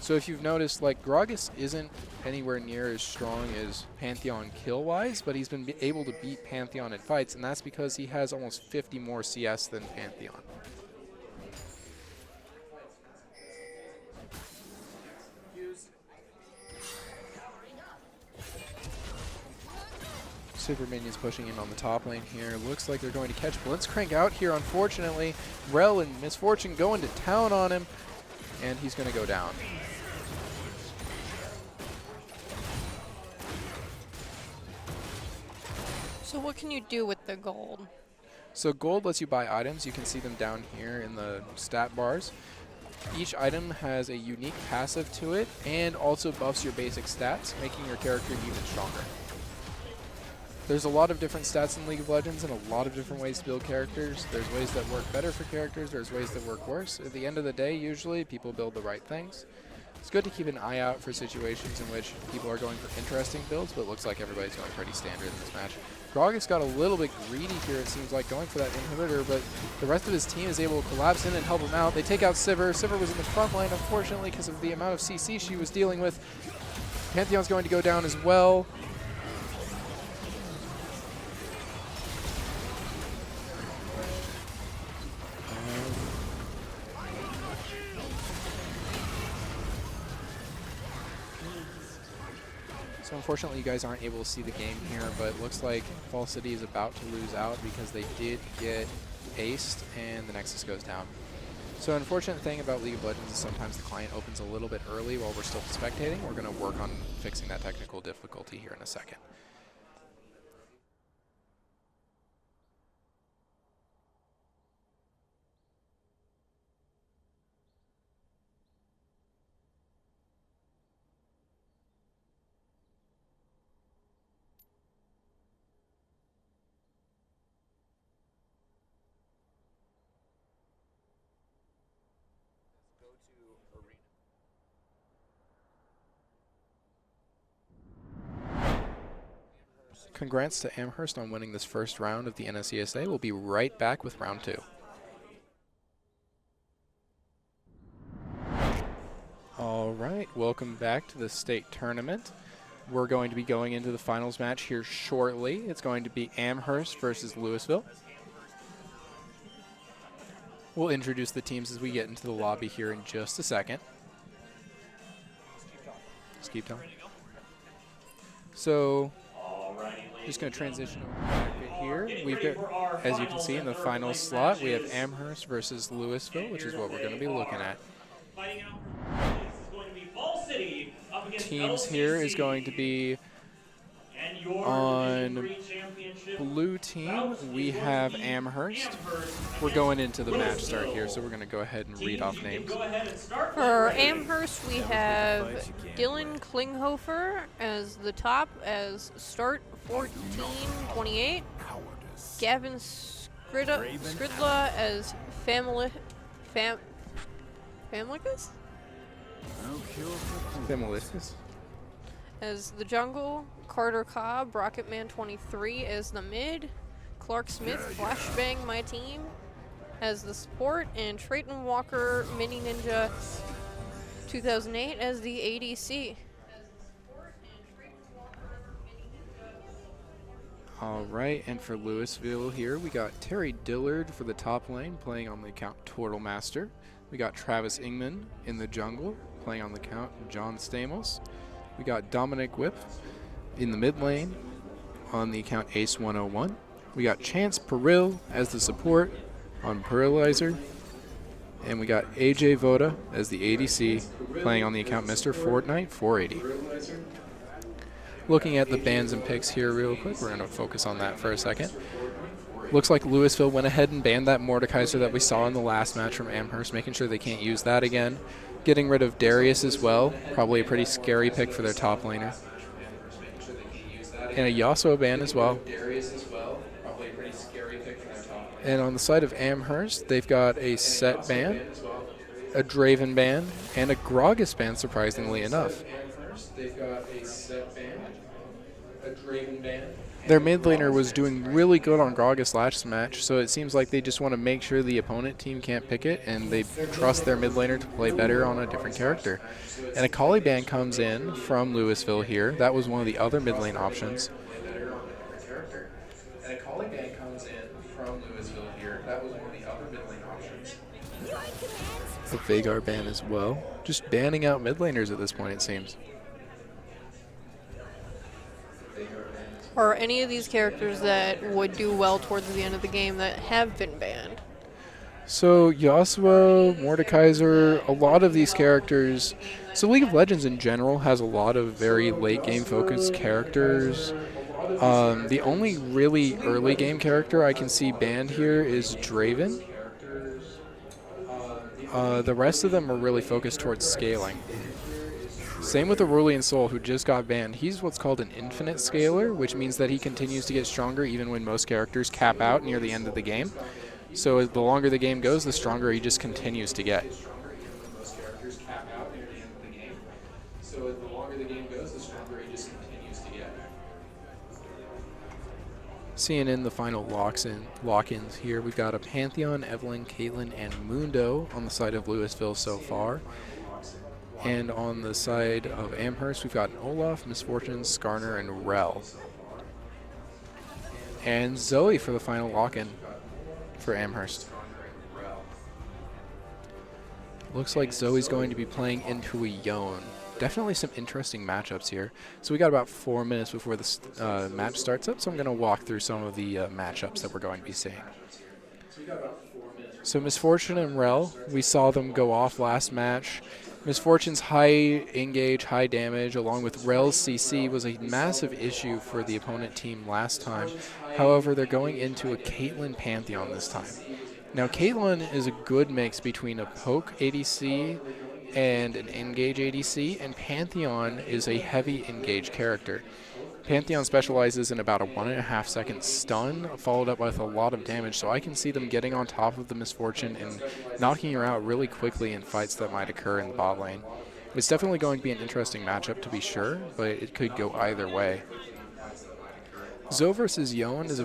So if you've noticed, like, Gragas isn't anywhere near as strong as Pantheon kill-wise, but he's been able to beat Pantheon in fights, and that's because he has almost 50 more CS than Pantheon. Super minions pushing in on the top lane here. Looks like they're going to catch Blitzcrank out here, unfortunately. Rel and Misfortune going to town on him, and he's going to go down. So what can you do with the gold? So gold lets you buy items. You can see them down here in the stat bars. Each item has a unique passive to it and also buffs your basic stats, making your character even stronger. There's a lot of different stats in League of Legends and a lot of different ways to build characters. There's ways that work better for characters, there's ways that work worse. At the end of the day, usually, people build the right things. It's good to keep an eye out for situations in which people are going for interesting builds, but it looks like everybody's going pretty standard in this match. Gragas got a little bit greedy here, it seems like, going for that inhibitor, but the rest of his team is able to collapse in and help him out. They take out Sivir. Sivir was in the front line, unfortunately, because of the amount of CC she was dealing with. Pantheon's going to go down as well. So unfortunately you guys aren't able to see the game here, but it looks like Fall City is about to lose out because they did get aced and the Nexus goes down. So an unfortunate thing about League of Legends is sometimes the client opens a little bit early while we're still spectating. We're going to work on fixing that technical difficulty here in a second. Congrats to Amherst on winning this first round of the NSeSA. We'll be right back with round 2. All right, welcome back to the state tournament. We're going to be going into the finals match here shortly. It's going to be Amherst versus Louisville. We'll introduce the teams as we get into the lobby here in just a second. Just keep talking. So, just going to transition over back a bit here. We've got, as you can see in the final slot, we have Amherst versus Louisville, which is what we're going to be looking at. Teams here is going to be on blue team. We have Amherst. We're going into the match start here, so we're going to go ahead and read off names. For Amherst, we have Dylan Klinghofer as the top as start 1428. Gavin Skridla as Famlicus? Demolicious. As the jungle, Carter Cobb, Rocketman 23 as the mid, Clark Smith, Flashbang my team as the support, and Trayton Walker, Mini Ninja 2008 as the ADC. All right, and for Louisville here, we got Terry Dillard for the top lane, playing on the account Turtle Master. We got Travis Ingman in the jungle, playing on the account John Stamos. We got Dominic Whip in the mid lane on the account Ace 101. We got Chance Peril as the support on Perilizer. And we got AJ Voda as the ADC, playing on the account Mr. Fortnite 480. Looking at the bans and picks here real quick, we're going to focus on that for a second. Looks like Louisville went ahead and banned that Mordekaiser that we saw in the last match from Amherst, making sure they can't use that again. Getting rid of Darius as well, probably a pretty scary pick for their top laner. And a Yasuo ban as well. And on the side of Amherst, they've got a Set ban, a Draven ban, and a Gragas ban, surprisingly enough. Their mid laner was doing really good on Gragas last match, so it seems like they just want to make sure the opponent team can't pick it, and they trust their mid laner to play better on a different character. And a Kali ban comes in from Louisville here. That was one of the other mid lane options. A Vagar ban as well. Just banning out mid laners at this point, it seems. Are any of these characters that would do well towards the end of the game that have been banned? So Yasuo, Mordekaiser, a lot of these characters. So League of Legends in general has a lot of very late game focused characters. The only really early game character I can see banned here is Draven. The rest of them are really focused towards scaling. Same with Aurelian Soul, who just got banned. He's what's called an infinite scaler, which means that he continues to get stronger even when most characters cap out near the end of the game. So the longer the game goes, the stronger he just continues to get. Seeing in the final lock-ins here, we've got a Pantheon, Evelyn, Caitlyn, and Mundo on the side of Louisville so far. And on the side of Amherst, we've got Olaf, Misfortune, Skarner, and Rel. And Zoe for the final lock-in for Amherst. Looks like Zoe's going to be playing into a Yone. Definitely some interesting matchups here. So we got about 4 minutes before this match starts up, so I'm going to walk through some of the matchups that we're going to be seeing. So Misfortune and Rel, we saw them go off last match. Misfortune's high engage, high damage, along with Rel's CC was a massive issue for the opponent team last time. However, they're going into a Caitlyn Pantheon this time. Now, Caitlyn is a good mix between a poke ADC and an engage ADC, and Pantheon is a heavy engage character. Pantheon specializes in about a 1.5 second stun, followed up with a lot of damage, so I can see them getting on top of the Misfortune and knocking her out really quickly in fights that might occur in the bot lane. It's definitely going to be an interesting matchup to be sure, but it could go either way. Zoe versus Yone is a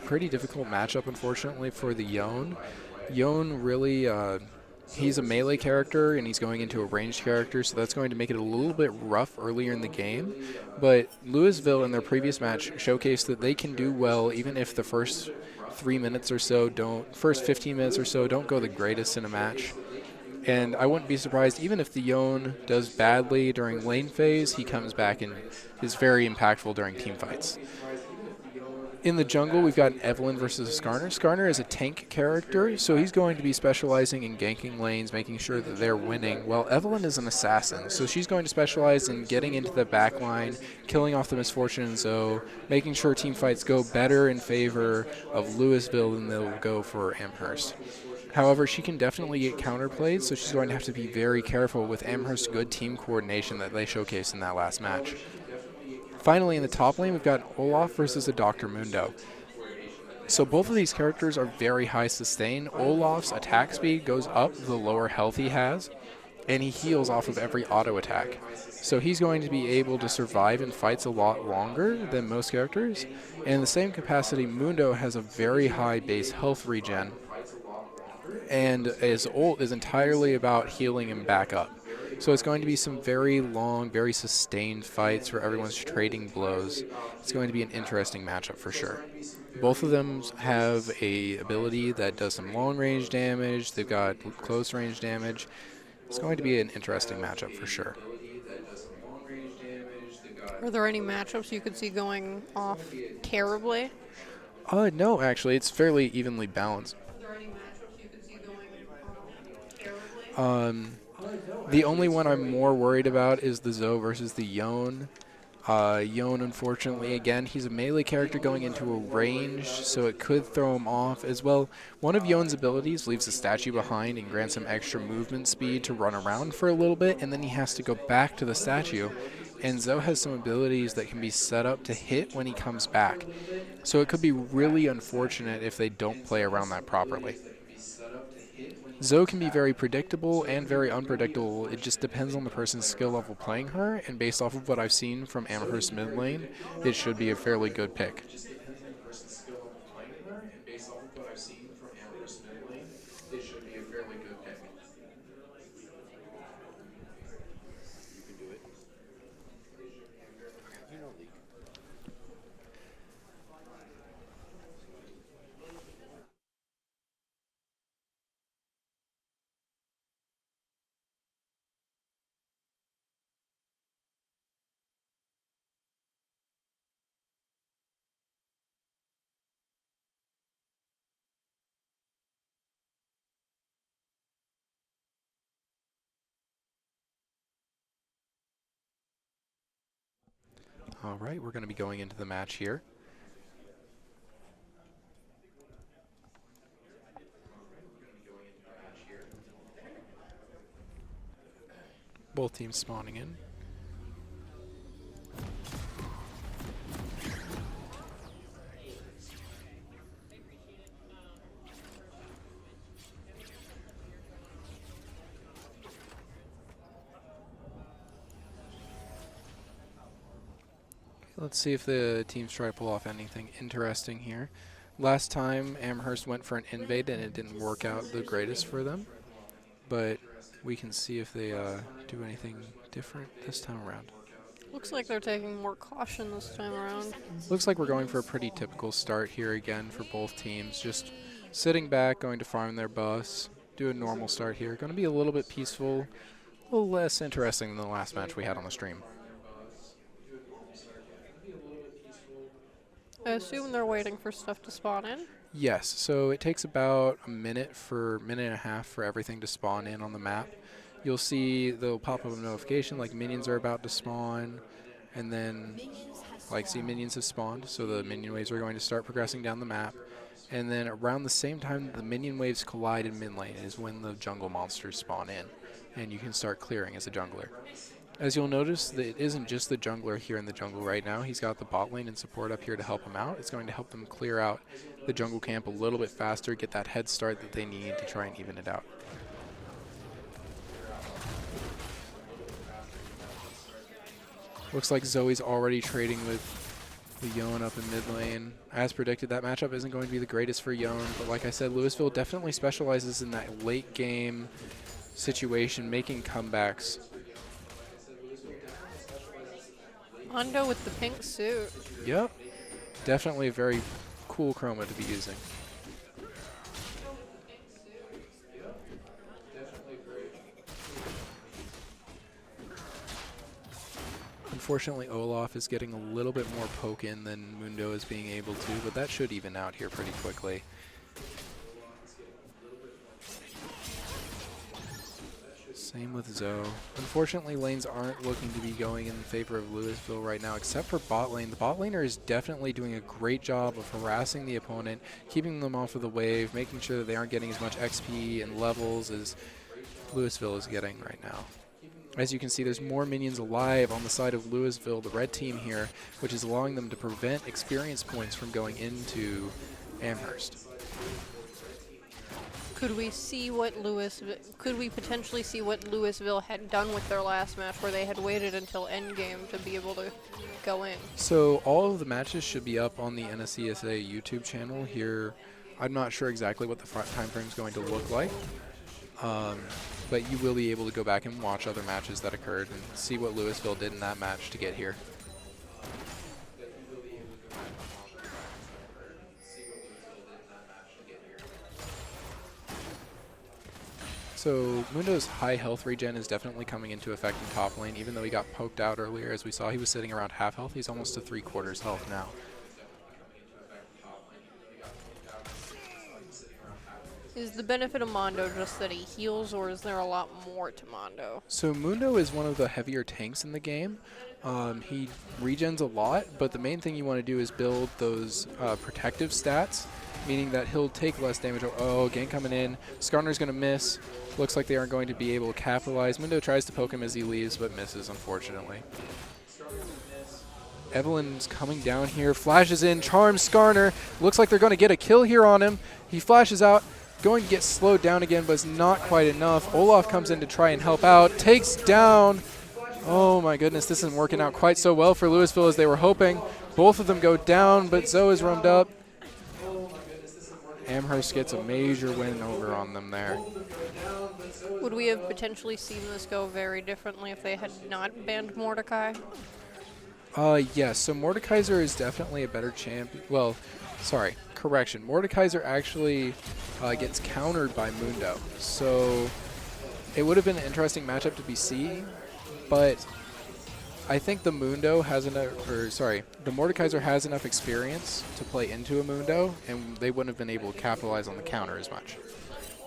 pretty difficult matchup, unfortunately, for the Yone. Yone really, he's a melee character and he's going into a ranged character, so that's going to make it a little bit rough earlier in the game. But Louisville in their previous match showcased that they can do well even if the first 15 minutes or so don't go the greatest in a match. And I wouldn't be surprised even if the Yone does badly during lane phase, he comes back and is very impactful during team fights. In the jungle, we've got Evelyn versus Skarner. Skarner is a tank character, so he's going to be specializing in ganking lanes, making sure that they're winning, while Evelyn is an assassin, so she's going to specialize in getting into the back line, killing off the Misfortune and Zoe, making sure team fights go better in favor of Louisville than they'll go for Amherst. However, she can definitely get counterplayed, so she's going to have to be very careful with Amherst's good team coordination that they showcased in that last match. Finally, in the top lane, we've got Olaf versus a Dr. Mundo. So both of these characters are very high sustain. Olaf's attack speed goes up the lower health he has, and he heals off of every auto attack. So he's going to be able to survive in fights a lot longer than most characters. And in the same capacity, Mundo has a very high base health regen, and his ult is entirely about healing him back up. So it's going to be some very long, very sustained fights where everyone's trading blows. It's going to be an interesting matchup for sure. Both of them have a ability that does some long range damage. They've got close range damage. It's going to be an interesting matchup for sure. Are there any matchups you could see going off terribly? No, actually, it's fairly evenly balanced. The only one I'm more worried about is the Zoe versus the Yone. Yone, unfortunately, again, he's a melee character going into a range, so it could throw him off as well. One of Yone's abilities leaves a statue behind and grants him extra movement speed to run around for a little bit, and then he has to go back to the statue. And Zoe has some abilities that can be set up to hit when he comes back. So it could be really unfortunate if they don't play around that properly. Zoe can be very predictable and very unpredictable. It just depends on the person's skill level playing her, and based off of what I've seen from Amherst mid lane, it should be a fairly good pick. All right, we're going to be going into the match here. Both teams spawning in. Let's see if the teams try to pull off anything interesting here. Last time, Amherst went for an invade and it didn't work out the greatest for them. But we can see if they do anything different this time around. Looks like they're taking more caution this time around. Looks like we're going for a pretty typical start here again for both teams. Just sitting back, going to farm their buffs, do a normal start here. Going to be a little bit peaceful, a little less interesting than the last match we had on the stream. I assume they're waiting for stuff to spawn in? Yes, so it takes about a minute and a half for everything to spawn in on the map. You'll see they'll pop up a notification like minions are about to spawn, and then see minions have spawned, so the minion waves are going to start progressing down the map. And then around the same time the minion waves collide in mid lane is when the jungle monsters spawn in, and you can start clearing as a jungler. As you'll notice, that it isn't just the jungler here in the jungle right now. He's got the bot lane and support up here to help him out. It's going to help them clear out the jungle camp a little bit faster, get that head start that they need to try and even it out. Looks like Zoe's already trading with the Yone up in mid lane. As predicted, that matchup isn't going to be the greatest for Yone, but like I said, Louisville definitely specializes in that late game situation, making comebacks. Mondo with the pink suit. Yep. Definitely a very cool chroma to be using. Unfortunately, Olaf is getting a little bit more poke in than Mundo is being able to, but that should even out here pretty quickly. Same with Zoe. Unfortunately, lanes aren't looking to be going in favor of Louisville right now, except for bot lane. The bot laner is definitely doing a great job of harassing the opponent, keeping them off of the wave, making sure that they aren't getting as much XP and levels as Louisville is getting right now. As you can see, there's more minions alive on the side of Louisville, the red team here, which is allowing them to prevent experience points from going into Amherst. Could we potentially see what Louisville had done with their last match, where they had waited until endgame to be able to go in? So all of the matches should be up on the NSeSA YouTube channel here. I'm not sure exactly what the time frame is going to look like, but you will be able to go back and watch other matches that occurred and see what Louisville did in that match to get here. So Mundo's high health regen is definitely coming into effect in top lane, even though he got poked out earlier. As we saw, he was sitting around half health. He's almost to 3/4 health now. Is the benefit of Mondo just that he heals, or is there a lot more to Mondo? So Mundo is one of the heavier tanks in the game. He regens a lot, but the main thing you want to do is build those protective stats, meaning that he'll take less damage. Oh, gank coming in. Skarner's going to miss. Looks like they aren't going to be able to capitalize. Mundo tries to poke him as he leaves, but misses, unfortunately. Evelyn's coming down here, flashes in, charms Skarner. Looks like they're going to get a kill here on him. He flashes out, going to get slowed down again, but it's not quite enough. Olaf comes in to try and help out, takes down. Oh my goodness, this isn't working out quite so well for Louisville as they were hoping. Both of them go down, but Zoe is roamed up. Amherst gets a major win over on them there. Would we have potentially seen this go very differently if they had not banned Mordecai? Yes, so Mordekaiser is definitely a better champion. Well, sorry, correction. Mordekaiser actually gets countered by Mundo. So it would have been an interesting matchup to be seen, but I think the Mundo has enough, or sorry, the Mordekaiser has enough experience to play into a Mundo, and they wouldn't have been able to capitalize on the counter as much.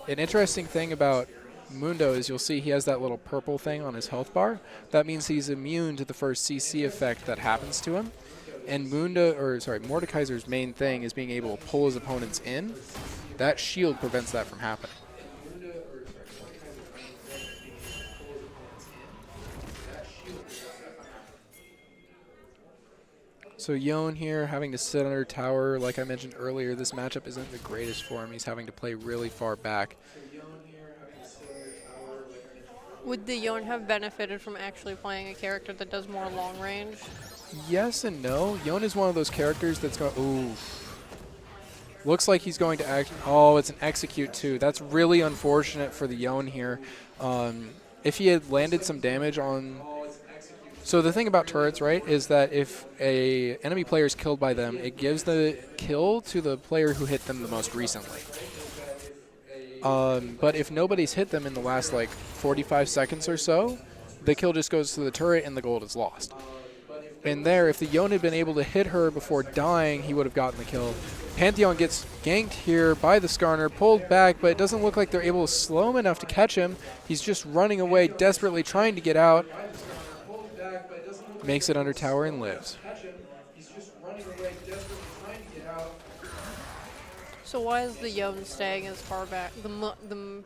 An interesting thing about Mundo is you'll see he has that little purple thing on his health bar. That means he's immune to the first CC effect that happens to him. And Mordekaiser's main thing is being able to pull his opponents in. That shield prevents that from happening. So Yon here having to sit under tower. Like I mentioned earlier, this matchup isn't the greatest for him. He's having to play really far back. Would the Yon have benefited from actually playing a character that does more long range? Yes and no. Yon is one of those characters that's going, ooh. Looks like he's going to act, oh, it's an execute too. That's really unfortunate for the Yon here. If he had landed some damage on, so the thing about turrets, right, is that if a enemy player is killed by them, it gives the kill to the player who hit them the most recently. But if nobody's hit them in the last like 45 seconds or so, the kill just goes to the turret and the gold is lost. And there, if the Yon had been able to hit her before dying, he would have gotten the kill. Pantheon gets ganked here by the Skarner, pulled back, but it doesn't look like they're able to slow him enough to catch him. He's just running away, desperately trying to get out. Makes it under tower and lives. So why is the Yon staying as far back, the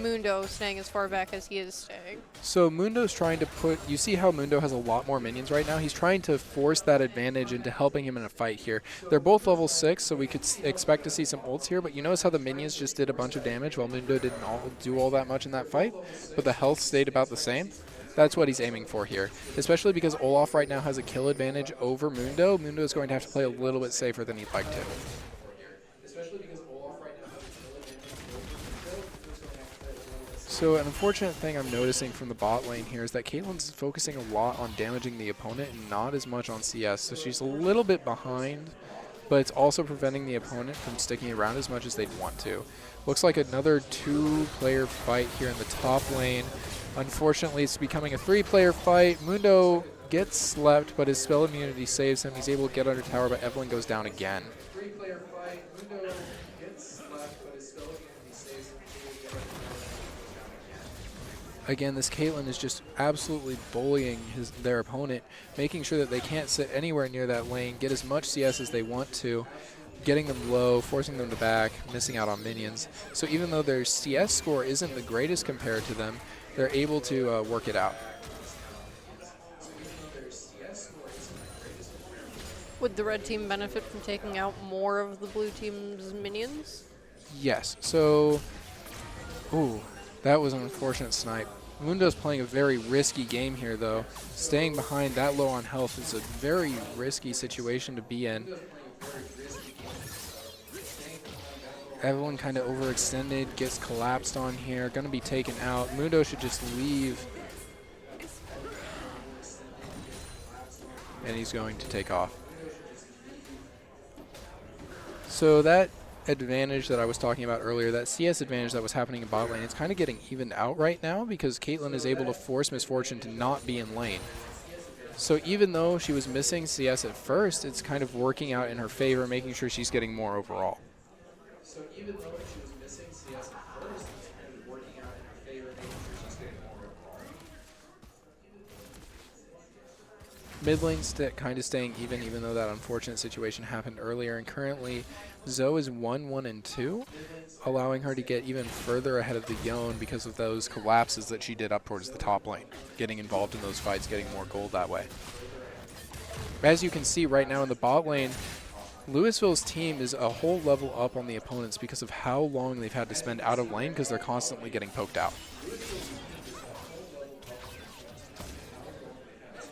Mundo staying as far back as he is staying? So Mundo's trying to put, you see how Mundo has a lot more minions right now? He's trying to force that advantage into helping him in a fight here. They're both level 6, so we could expect to see some ults here, but you notice how the minions just did a bunch of damage while Mundo didn't do all that much in that fight, but the health stayed about the same? That's what he's aiming for here, especially because Olaf right now has a kill advantage over Mundo. Mundo is going to have to play a little bit safer than he'd like to. So an unfortunate thing I'm noticing from the bot lane here is that Caitlyn's focusing a lot on damaging the opponent and not as much on CS. So she's a little bit behind, but it's also preventing the opponent from sticking around as much as they'd want to. Looks like another 2-player fight here in the top lane. Unfortunately, it's becoming a 3-player fight. Mundo gets slept, but his spell immunity saves him. He's able to get under tower, but Evelyn goes down again. 3-player fight. Mundo gets slept, but his spell immunity saves him. Again, this Caitlyn is just absolutely bullying their opponent, making sure that they can't sit anywhere near that lane, get as much CS as they want to, getting them low, forcing them to back, missing out on minions. So even though their CS score isn't the greatest compared to them, they're able to work it out. Would the red team benefit from taking out more of the blue team's minions? Yes. So Ooh, that was an unfortunate snipe. Mundo's playing a very risky game here, though. Staying behind that low on health is a very risky situation to be in. Evelyn kind of overextended, gets collapsed on here, going to be taken out. Mundo should just leave. And he's going to take off. So that advantage that I was talking about earlier, that CS advantage that was happening in bot lane, it's kind of getting evened out right now because Caitlyn is able to force Miss Fortune to not be in lane. So even though she was missing CS at first, it's kind of working out in her favor, making sure she's getting more overall. So even though she was missing CS at first, it's kind of working out in her favor, making sure she's getting more overall. Mid lane kind of staying even though that unfortunate situation happened earlier, and currently Zoe is 1-1-2, allowing her to get even further ahead of the Yone because of those collapses that she did up towards the top lane, getting involved in those fights, getting more gold that way. As you can see right now in the bot lane, Louisville's team is a whole level up on the opponents because of how long they've had to spend out of lane because they're constantly getting poked out.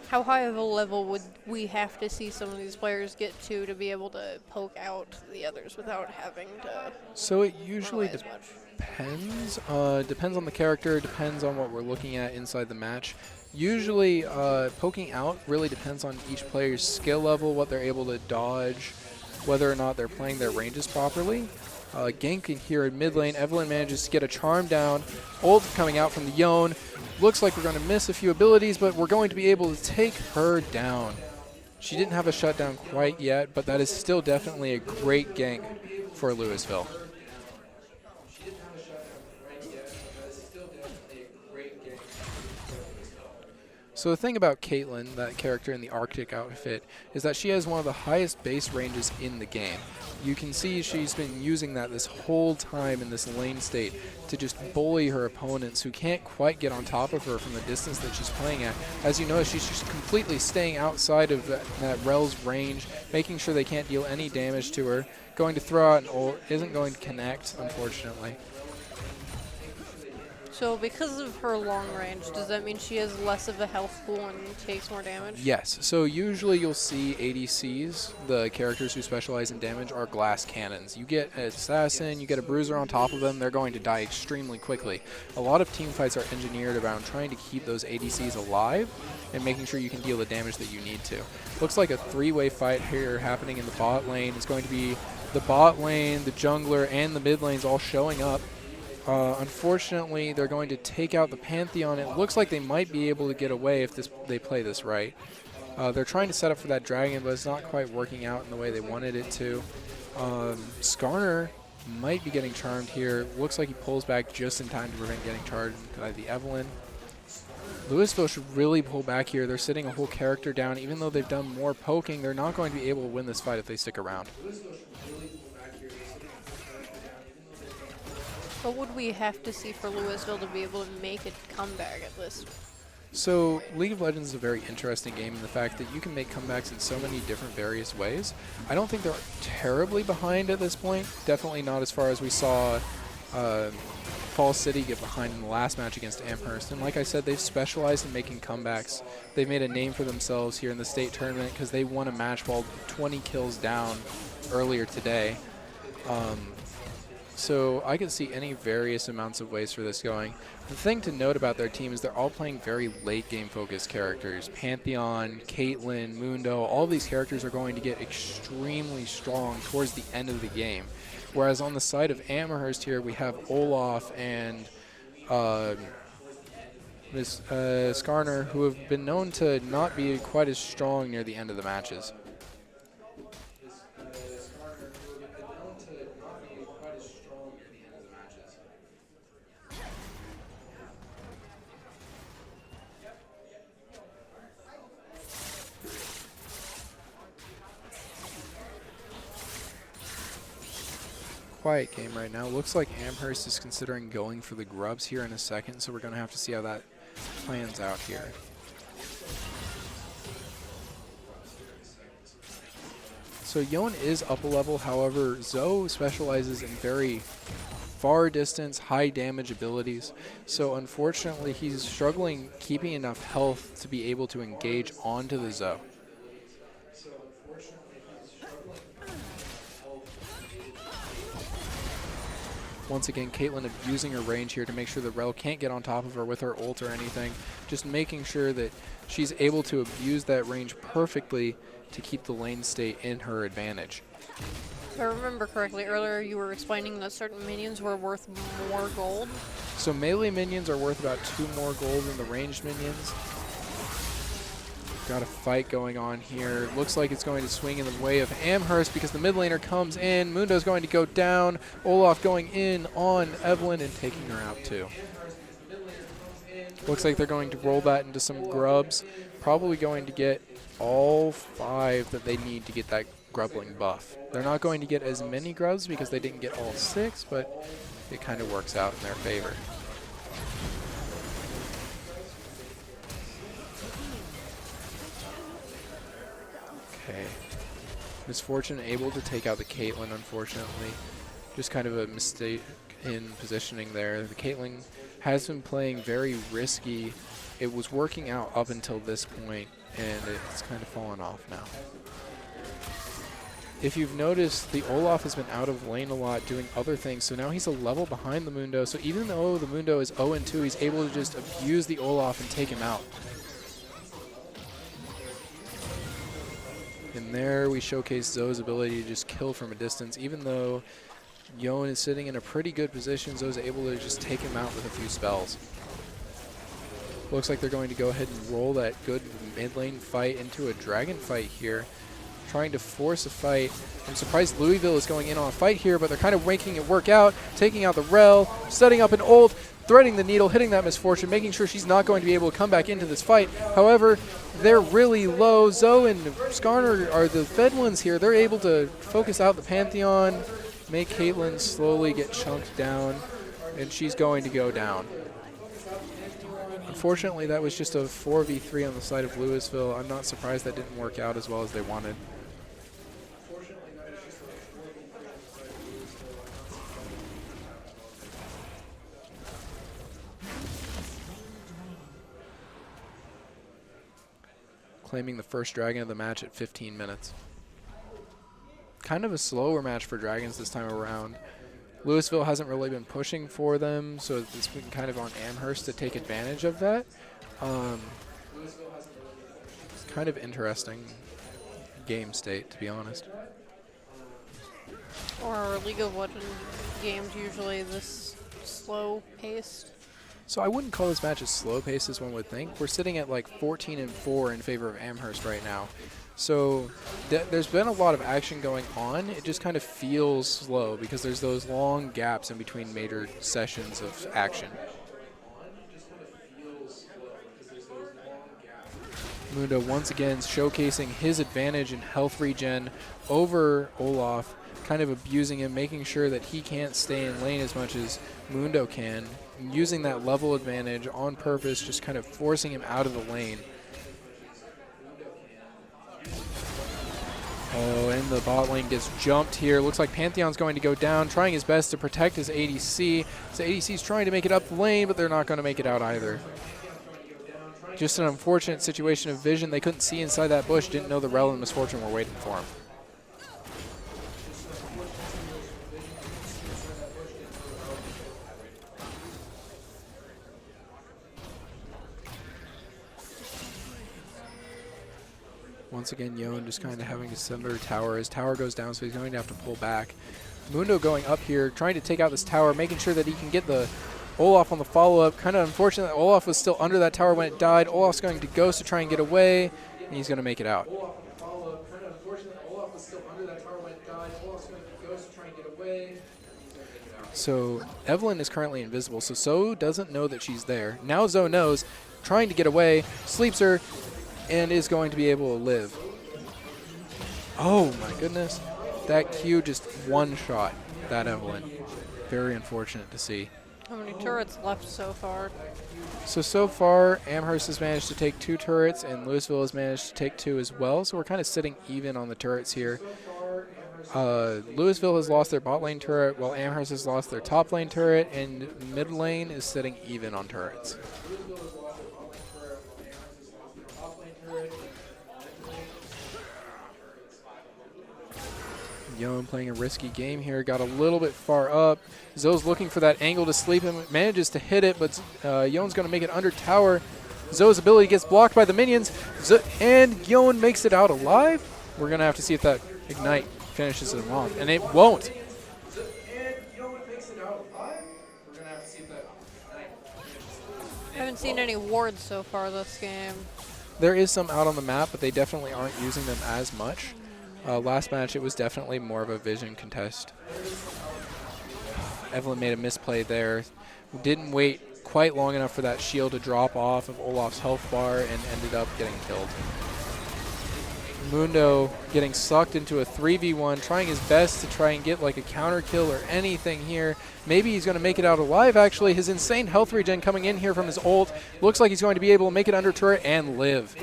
How high of a level would we have to see some of these players get to be able to poke out the others without having to? So it usually depends. Depends on the character, depends on what we're looking at inside the match. Usually poking out really depends on each player's skill level, what they're able to dodge, whether or not they're playing their ranges properly. Ganking here in mid lane, Evelyn manages to get a charm down. Ult coming out from the Yone. Looks like we're going to miss a few abilities, but we're going to be able to take her down. She didn't have a shutdown quite yet, but that is still definitely a great gank for Louisville. So the thing about Caitlyn, that character in the Arctic outfit, is that she has one of the highest base ranges in the game. You can see she's been using that this whole time in this lane state to just bully her opponents who can't quite get on top of her from the distance that she's playing at. As you notice, she's just completely staying outside of that Rel's range, making sure they can't deal any damage to her. Going to throw out an ult, isn't going to connect, unfortunately. So because of her long range, does that mean she has less of a health pool and takes more damage? Yes. So usually you'll see ADCs, the characters who specialize in damage, are glass cannons. You get an assassin, you get a bruiser on top of them, they're going to die extremely quickly. A lot of team fights are engineered around trying to keep those ADCs alive and making sure you can deal the damage that you need to. Looks like a three-way fight here happening in the bot lane. It's going to be the bot lane, the jungler, and the mid lanes all showing up. Unfortunately, they're going to take out the Pantheon. It looks like they might be able to get away if they play this right. They're trying to set up for that dragon, but it's not quite working out in the way they wanted it to. Skarner might be getting charmed here. Looks like he pulls back just in time to prevent getting charged by the Evelyn. Louisville should really pull back here. They're sitting a whole character down. Even though they've done more poking, they're not going to be able to win this fight if they stick around. What would we have to see for Louisville to be able to make a comeback at this? So League of Legends is a very interesting game in the fact that you can make comebacks in so many different various ways. I don't think they're terribly behind at this point. Definitely not as far as we saw Fall City get behind in the last match against Amherst. And like I said, they've specialized in making comebacks. They've made a name for themselves here in the state tournament because they won a match while 20 kills down earlier today. So I could see any various amounts of ways for this going. The thing to note about their team is they're all playing very late game focused characters. Pantheon, Caitlyn, Mundo, all these characters are going to get extremely strong towards the end of the game. Whereas on the side of Amherst here, we have Olaf and Miss Skarner, who have been known to not be quite as strong near the end of the matches. Quiet game right now. Looks like Amherst is considering going for the grubs here in a second, so we're going to have to see how that plans out here. So Yone is up a level, however, Zoe specializes in very far distance, high damage abilities. So unfortunately, he's struggling keeping enough health to be able to engage onto the Zoe. Once again, Caitlyn abusing her range here to make sure the Rel can't get on top of her with her ult or anything. Just making sure that she's able to abuse that range perfectly to keep the lane state in her advantage. If I remember correctly, earlier you were explaining that certain minions were worth more gold. So melee minions are worth about 2 more gold than the ranged minions. Got a fight going on here. Looks like it's going to swing in the way of Amherst because the mid laner comes in. Mundo's going to go down. Olaf going in on Evelyn and taking her out too. Looks like they're going to roll that into some grubs. Probably going to get all 5 that they need to get that grubbling buff. They're not going to get as many grubs because they didn't get all 6, but it kind of works out in their favor. Okay. Misfortune able to take out the Caitlyn, unfortunately. Just kind of a mistake in positioning there. The Caitlyn has been playing very risky. It was working out up until this point, and it's kind of fallen off now. If you've noticed, the Olaf has been out of lane a lot doing other things, so now he's a level behind the Mundo. So even though the Mundo is 0-2, he's able to just abuse the Olaf and take him out. And there we showcase Zoe's ability to just kill from a distance. Even though Yon is sitting in a pretty good position, Zoe's able to just take him out with a few spells. Looks like they're going to go ahead and roll that good mid lane fight into a dragon fight here. Trying to force a fight. I'm surprised Louisville is going in on a fight here, but they're kind of making it work out, taking out the Rel, setting up an ult, threading the needle, hitting that Misfortune, making sure she's not going to be able to come back into this fight. However, they're really low. Zoe and Skarner are the fed ones here. They're able to focus out the Pantheon, make Caitlyn slowly get chunked down, and she's going to go down. Unfortunately, that was just a 4v3 on the side of Louisville. I'm not surprised that didn't work out as well as they wanted. Claiming the first dragon of the match at 15 minutes. Kind of a slower match for dragons this time around. Louisville hasn't really been pushing for them, so it's been kind of on Amherst to take advantage of that. It's kind of interesting game state, to be honest. Or League of Legends games usually this slow-paced? So I wouldn't call this match as slow-paced as one would think. We're sitting at like 14-4 in favor of Amherst right now. So there's been a lot of action going on. It just kind of feels slow because there's those long gaps in between major sessions of action. Mundo once again showcasing his advantage in health regen over Olaf, kind of abusing him, making sure that he can't stay in lane as much as Mundo can, using that level advantage on purpose, just kind of forcing him out of the lane. Oh, and the bot lane gets jumped here. Looks like Pantheon's going to go down, trying his best to protect his ADC. So ADC's trying to make it up the lane, but they're not going to make it out either. Just an unfortunate situation of vision. They couldn't see inside that bush, didn't know the Rel and Misfortune were waiting for him. Once again, Yon just kind of having to send her tower. His tower goes down, so he's going to have to pull back. Mundo going up here, trying to take out this tower, making sure that he can get the Olaf on the follow-up. Kind of unfortunate that Olaf was still under that tower when it died. Olaf's going to Ghost to try and get away, and he's going to make it out. So Evelyn is currently invisible, so Zoe doesn't know that she's there. Now Zoe knows, trying to get away, sleeps her, and is going to be able to live. Oh my goodness. That Q just one-shot that Evelyn. Very unfortunate to see. How many turrets left so far? So far, Amherst has managed to take 2 turrets, and Louisville has managed to take 2 as well. So we're kind of sitting even on the turrets here. Louisville has lost their bot lane turret, while Amherst has lost their top lane turret, and mid lane is sitting even on turrets. Yon playing a risky game here, got a little bit far up. Zoe's looking for that angle to sleep him, manages to hit it, but Yon's going to make it under tower. Zoe's ability gets blocked by the minions, and Yon makes it out alive. We're going to have to see if that Ignite finishes him off, and it won't. I haven't seen any wards so far this game. There is some out on the map, but they definitely aren't using them as much. Last match, it was definitely more of a vision contest. Evelyn made a misplay there. Didn't wait quite long enough for that shield to drop off of Olaf's health bar and ended up getting killed. Mundo getting sucked into a 3v1, trying his best to try and get like a counter kill or anything here. Maybe he's going to make it out alive, actually. His insane health regen coming in here from his ult. Looks like he's going to be able to make it under turret and live.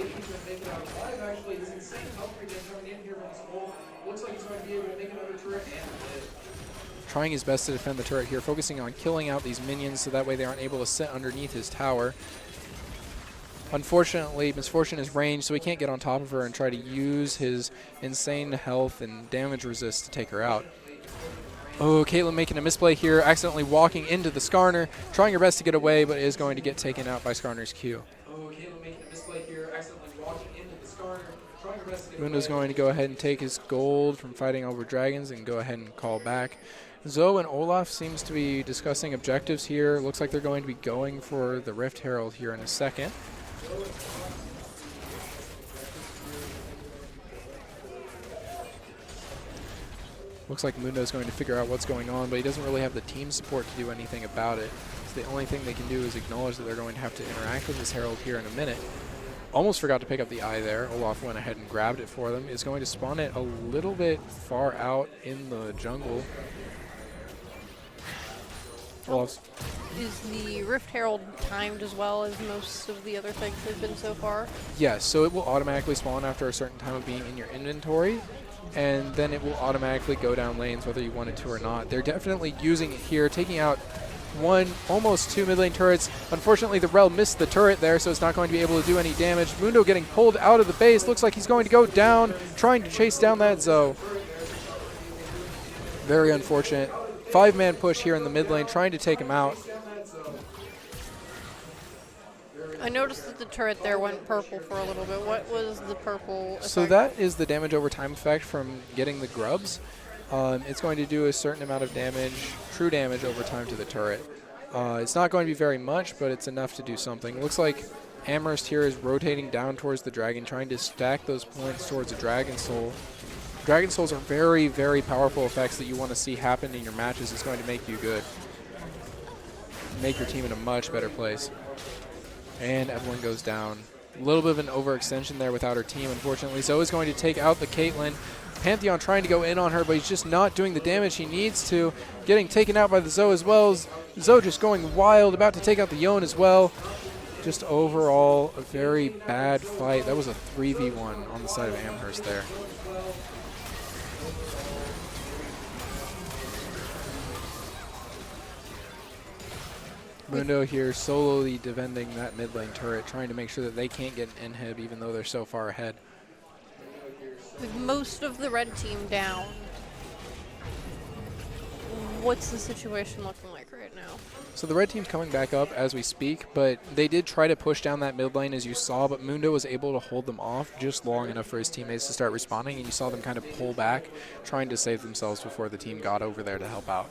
Trying his best to defend the turret here, focusing on killing out these minions so that way they aren't able to sit underneath his tower. Unfortunately, Misfortune is ranged, so he can't get on top of her and try to use his insane health and damage resist to take her out. Oh, Caitlyn making a misplay here, accidentally walking into the Skarner, trying her best to get away, but is going to get taken out by Skarner's Q. Oh, Caitlyn making a misplay here, accidentally walking into the Skarner, trying her best to get away. Mundo's going to go ahead and take his gold from fighting over dragons and go ahead and call back. Zoe and Olaf seems to be discussing objectives here. Looks like they're going to be going for the Rift Herald here in a second. Looks like Mundo's going to figure out what's going on, but he doesn't really have the team support to do anything about it. So the only thing they can do is acknowledge that they're going to have to interact with this Herald here in a minute. Almost forgot to pick up the eye there. Olaf went ahead and grabbed it for them. Is going to spawn it a little bit far out in the jungle. Olaf's Is the Rift Herald timed as well as most of the other things they've been so far? Yes, so it will automatically spawn after a certain time of being in your inventory, and then it will automatically go down lanes whether you want it to or not. They're definitely using it here, taking out almost two mid lane turrets. Unfortunately, the Rel missed the turret there, so it's not going to be able to do any damage. Mundo getting pulled out of the base. Looks like he's going to go down, trying to chase down that Zoe. Very unfortunate. 5-man push here in the mid lane, trying to take him out. I noticed that the turret there went purple for a little bit. What was the purple effect? So that is the damage over time effect from getting the grubs. It's going to do a certain amount of damage, true damage over time to the turret. It's not going to be very much, but it's enough to do something. Looks like Amherst here is rotating down towards the dragon, trying to stack those points towards a Dragon Soul. Dragon Souls are very, very powerful effects that you want to see happen in your matches. It's going to make you good. Make your team in a much better place. And Evelyn goes down. A little bit of an overextension there without her team, unfortunately. Zoe is going to take out the Caitlyn. Pantheon trying to go in on her, but he's just not doing the damage he needs to. Getting taken out by the Zoe as well. Zoe just going wild, about to take out the Yon as well. Just overall, a very bad fight. That was a 3v1 on the side of Amherst there. Mundo here solely defending that mid lane turret, trying to make sure that they can't get an inhib even though they're so far ahead. With most of the red team down, what's the situation looking like right now? So the red team's coming back up as we speak, but they did try to push down that mid lane as you saw, but Mundo was able to hold them off just long enough for his teammates to start responding, and you saw them kind of pull back, trying to save themselves before the team got over there to help out.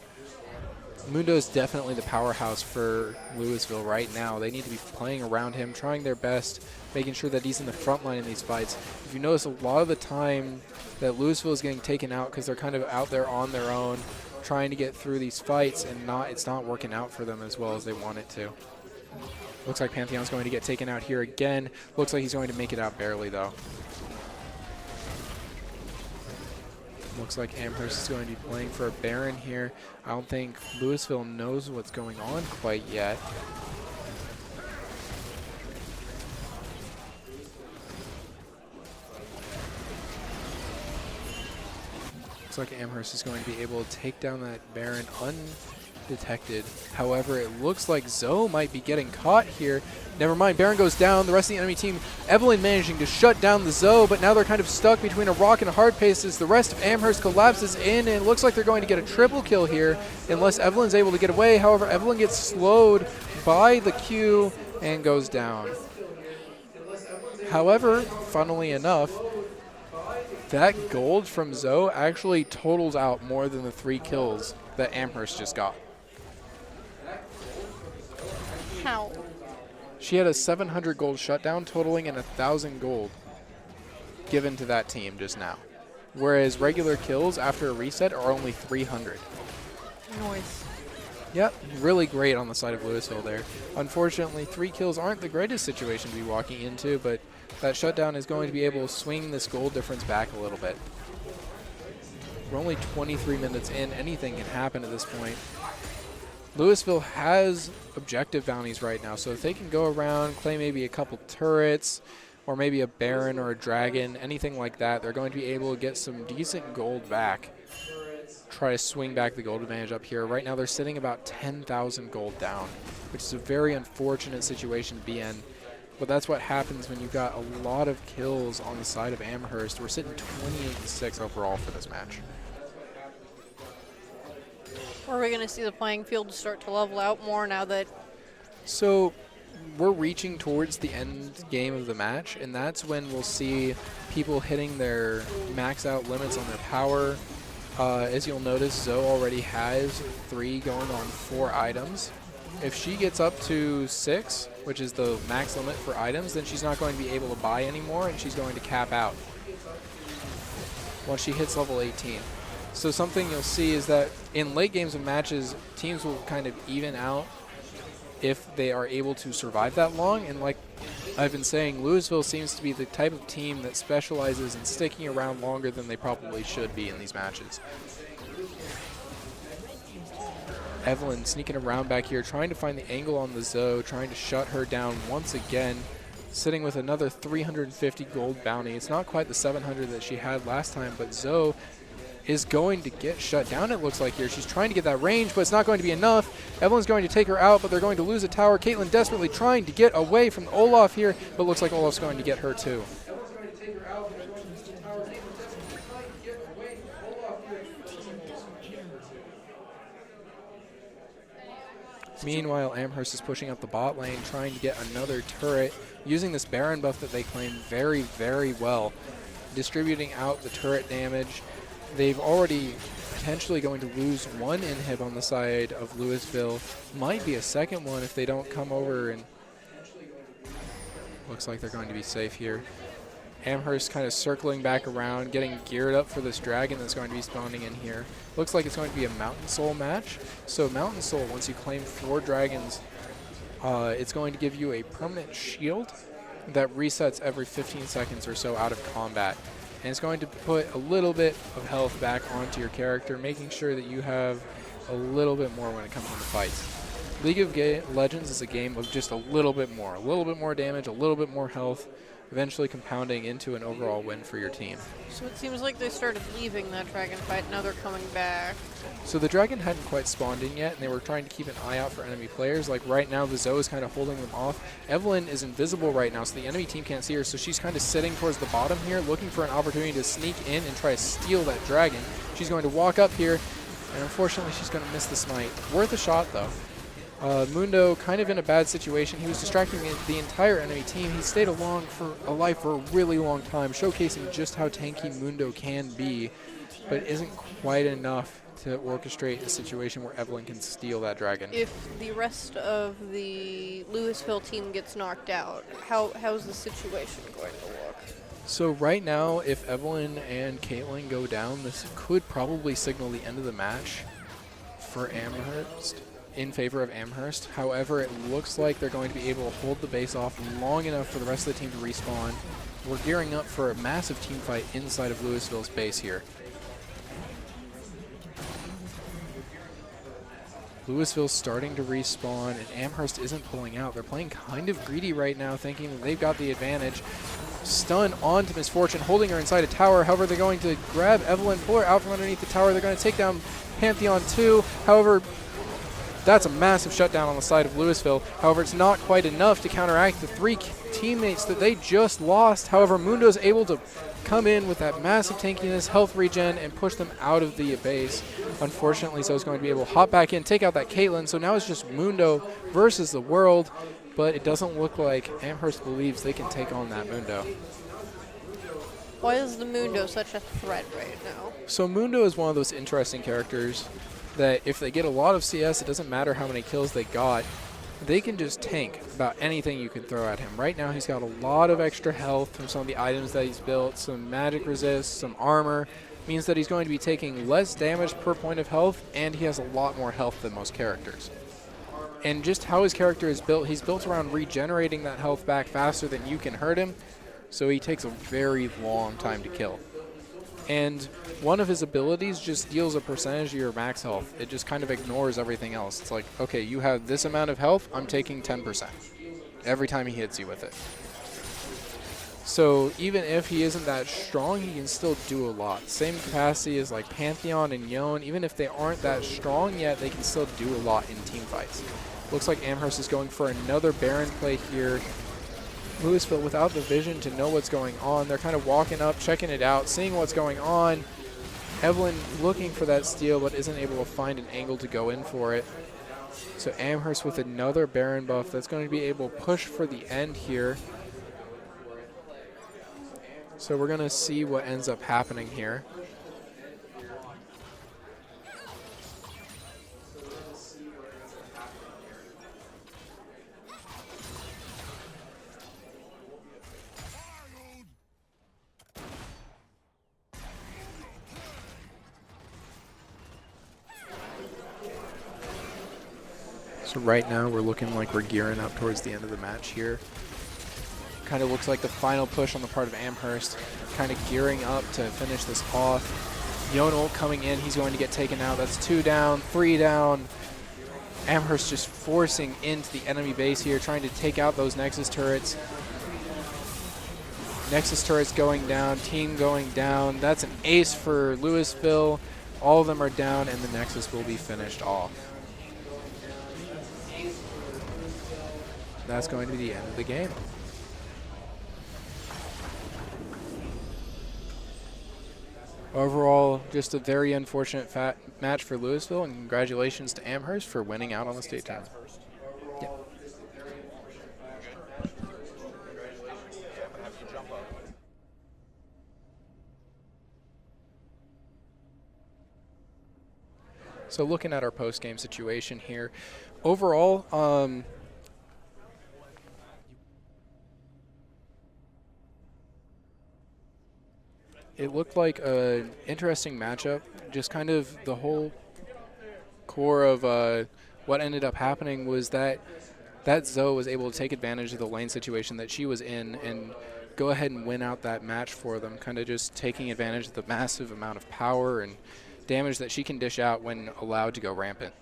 Mundo is definitely the powerhouse for Louisville right now. They need to be playing around him, trying their best, making sure that he's in the front line in these fights. If you notice, a lot of the time that Louisville is getting taken out because they're kind of out there on their own, trying to get through these fights, and it's not working out for them as well as they want it to. Looks like Pantheon's going to get taken out here again. Looks like he's going to make it out barely, though. Looks like Amherst is going to be playing for a Baron here. I don't think Louisville knows what's going on quite yet. Looks like Amherst is going to be able to take down that Baron undetected. However, it looks like Zoe might be getting caught here. Never mind, Baron goes down. The rest of the enemy team, Evelyn managing to shut down the Zoe, but now they're kind of stuck between a rock and a hard pace as the rest of Amherst collapses in, and it looks like they're going to get a triple kill here unless Evelyn's able to get away. However, Evelyn gets slowed by the Q and goes down. However, funnily enough, that gold from Zoe actually totals out more than the 3 kills that Amherst just got. How? She had a 700 gold shutdown, totaling in 1,000 gold given to that team just now. Whereas regular kills after a reset are only 300. Noise. Yep, really great on the side of Louisville there. Unfortunately, 3 kills aren't the greatest situation to be walking into, but that shutdown is going to be able to swing this gold difference back a little bit. We're only 23 minutes in. Anything can happen at this point. Louisville has objective bounties right now, so if they can go around, claim maybe a couple turrets, or maybe a Baron or a Dragon, anything like that, they're going to be able to get some decent gold back. Try to swing back the gold advantage up here. Right now they're sitting about 10,000 gold down, which is a very unfortunate situation to be in. But that's what happens when you've got a lot of kills on the side of Amherst. We're sitting 28-6 overall for this match. Are we going to see the playing field start to level out more now that... So we're reaching towards the end game of the match, and that's when we'll see people hitting their max out limits on their power. As you'll notice, Zoe already has 3 going on 4 items. If she gets up to 6, which is the max limit for items, then she's not going to be able to buy anymore, and she's going to cap out once she hits level 18. So something you'll see is that in late games of matches, teams will kind of even out if they are able to survive that long. And like I've been saying, Louisville seems to be the type of team that specializes in sticking around longer than they probably should be in these matches. Evelyn sneaking around back here, trying to find the angle on the Zoe, trying to shut her down once again, sitting with another 350 gold bounty. It's not quite the 700 that she had last time, but Zoe is going to get shut down, it looks like here. She's trying to get that range, but it's not going to be enough. Evelyn's going to take her out, but they're going to lose a tower. Caitlin desperately trying to get away from Olaf here, but looks like Olaf's going to get her too. Meanwhile, Amherst is pushing up the bot lane, trying to get another turret, using this Baron buff that they claim very, very well, distributing out the turret damage. They've already potentially going to lose 1 inhib on the side of Louisville. Might be a second one if they don't come over, and looks like they're going to be safe here. Amherst kind of circling back around, getting geared up for this dragon that's going to be spawning in here. Looks like it's going to be a Mountain Soul match. So Mountain Soul, once you claim 4 dragons, it's going to give you a permanent shield that resets every 15 seconds or so out of combat. And it's going to put a little bit of health back onto your character, making sure that you have a little bit more when it comes to the fights. League of Legends is a game of just a little bit more damage, a little bit more health, eventually compounding into an overall win for your team. So it seems like they started leaving that dragon fight, now they're coming back. So the dragon hadn't quite spawned in yet, and they were trying to keep an eye out for enemy players. Like right now, the Zoe is kind of holding them off. Evelyn is invisible right now, so the enemy team can't see her, so she's kind of sitting towards the bottom here, looking for an opportunity to sneak in and try to steal that dragon. She's going to walk up here, and unfortunately she's going to miss the smite. Worth a shot, though. Mundo kind of in a bad situation. He was distracting the entire enemy team. He stayed alive for a really long time, showcasing just how tanky Mundo can be, but isn't quite enough to orchestrate a situation where Evelyn can steal that dragon. If the rest of the Louisville team gets knocked out, how's the situation going to look? So right now, if Evelyn and Caitlin go down, this could probably signal the end of the match for Amherst, in favor of Amherst. However, it looks like they're going to be able to hold the base off long enough for the rest of the team to respawn. We're gearing up for a massive team fight inside of Louisville's base here. Louisville's starting to respawn, and Amherst isn't pulling out. They're playing kind of greedy right now, thinking that they've got the advantage. stun onto Misfortune, holding her inside a tower. However, they're going to grab Evelyn, pull her out from underneath the tower. They're going to take down Pantheon too. However, that's a massive shutdown on the side of Louisville. However, it's not quite enough to counteract the 3 teammates that they just lost. However, Mundo's able to come in with that massive tankiness, health regen, and push them out of the base. Unfortunately, Zoe's going to be able to hop back in, take out that Caitlyn. So now it's just Mundo versus the world, but it doesn't look like Amherst believes they can take on that Mundo. Why is the Mundo such a threat right now? So Mundo is one of those interesting characters that if they get a lot of CS, it doesn't matter how many kills they got. They can just tank about anything you can throw at him. Right now, he's got a lot of extra health from some of the items that he's built, some magic resist, some armor. Means that he's going to be taking less damage per point of health, and he has a lot more health than most characters. And just how his character is built, he's built around regenerating that health back faster than you can hurt him, so he takes a very long time to kill. And one of his abilities just deals a percentage of your max health. It just kind of ignores everything else. It's like, okay, you have this amount of health, I'm taking 10% every time he hits you with it. So even if he isn't that strong, he can still do a lot. Same capacity as like Pantheon and Yon. Even if they aren't that strong yet, they can still do a lot in team fights. Looks like Amherst is going for another Baron play here. Louisville without the vision to know what's going on. They're kind of walking up, checking it out, seeing what's going on. Evelyn looking for that steal, but isn't able to find an angle to go in for it. So Amherst with another Baron buff that's going to be able to push for the end here. So we're going to see what ends up happening here. So right now we're looking like we're gearing up towards the end of the match here. Kind of looks like the final push on the part of Amherst, kind of gearing up to finish this off. Yon ult coming in, he's going to get taken out. That's 2 down, 3 down. Amherst just forcing into the enemy base here, trying to take out those Nexus turrets. Nexus turrets going down, team going down. That's an ace for Louisville. All of them are down, and the Nexus will be finished off. That's going to be the end of the game. Overall, just a very unfortunate match for Louisville, and congratulations to Amherst for winning out on the state tournament. Yeah. So looking at our post-game situation here, overall, it looked like an interesting matchup. Just kind of the whole core of what ended up happening was that Zoe was able to take advantage of the lane situation that she was in and go ahead and win out that match for them, kind of just taking advantage of the massive amount of power and damage that she can dish out when allowed to go rampant.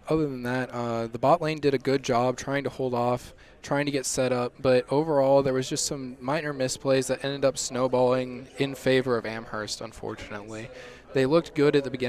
Other than that, the bot lane did a good job trying to hold off, trying to get set up, but overall there was just some minor misplays that ended up snowballing in favor of Amherst, unfortunately. They looked good at the beginning.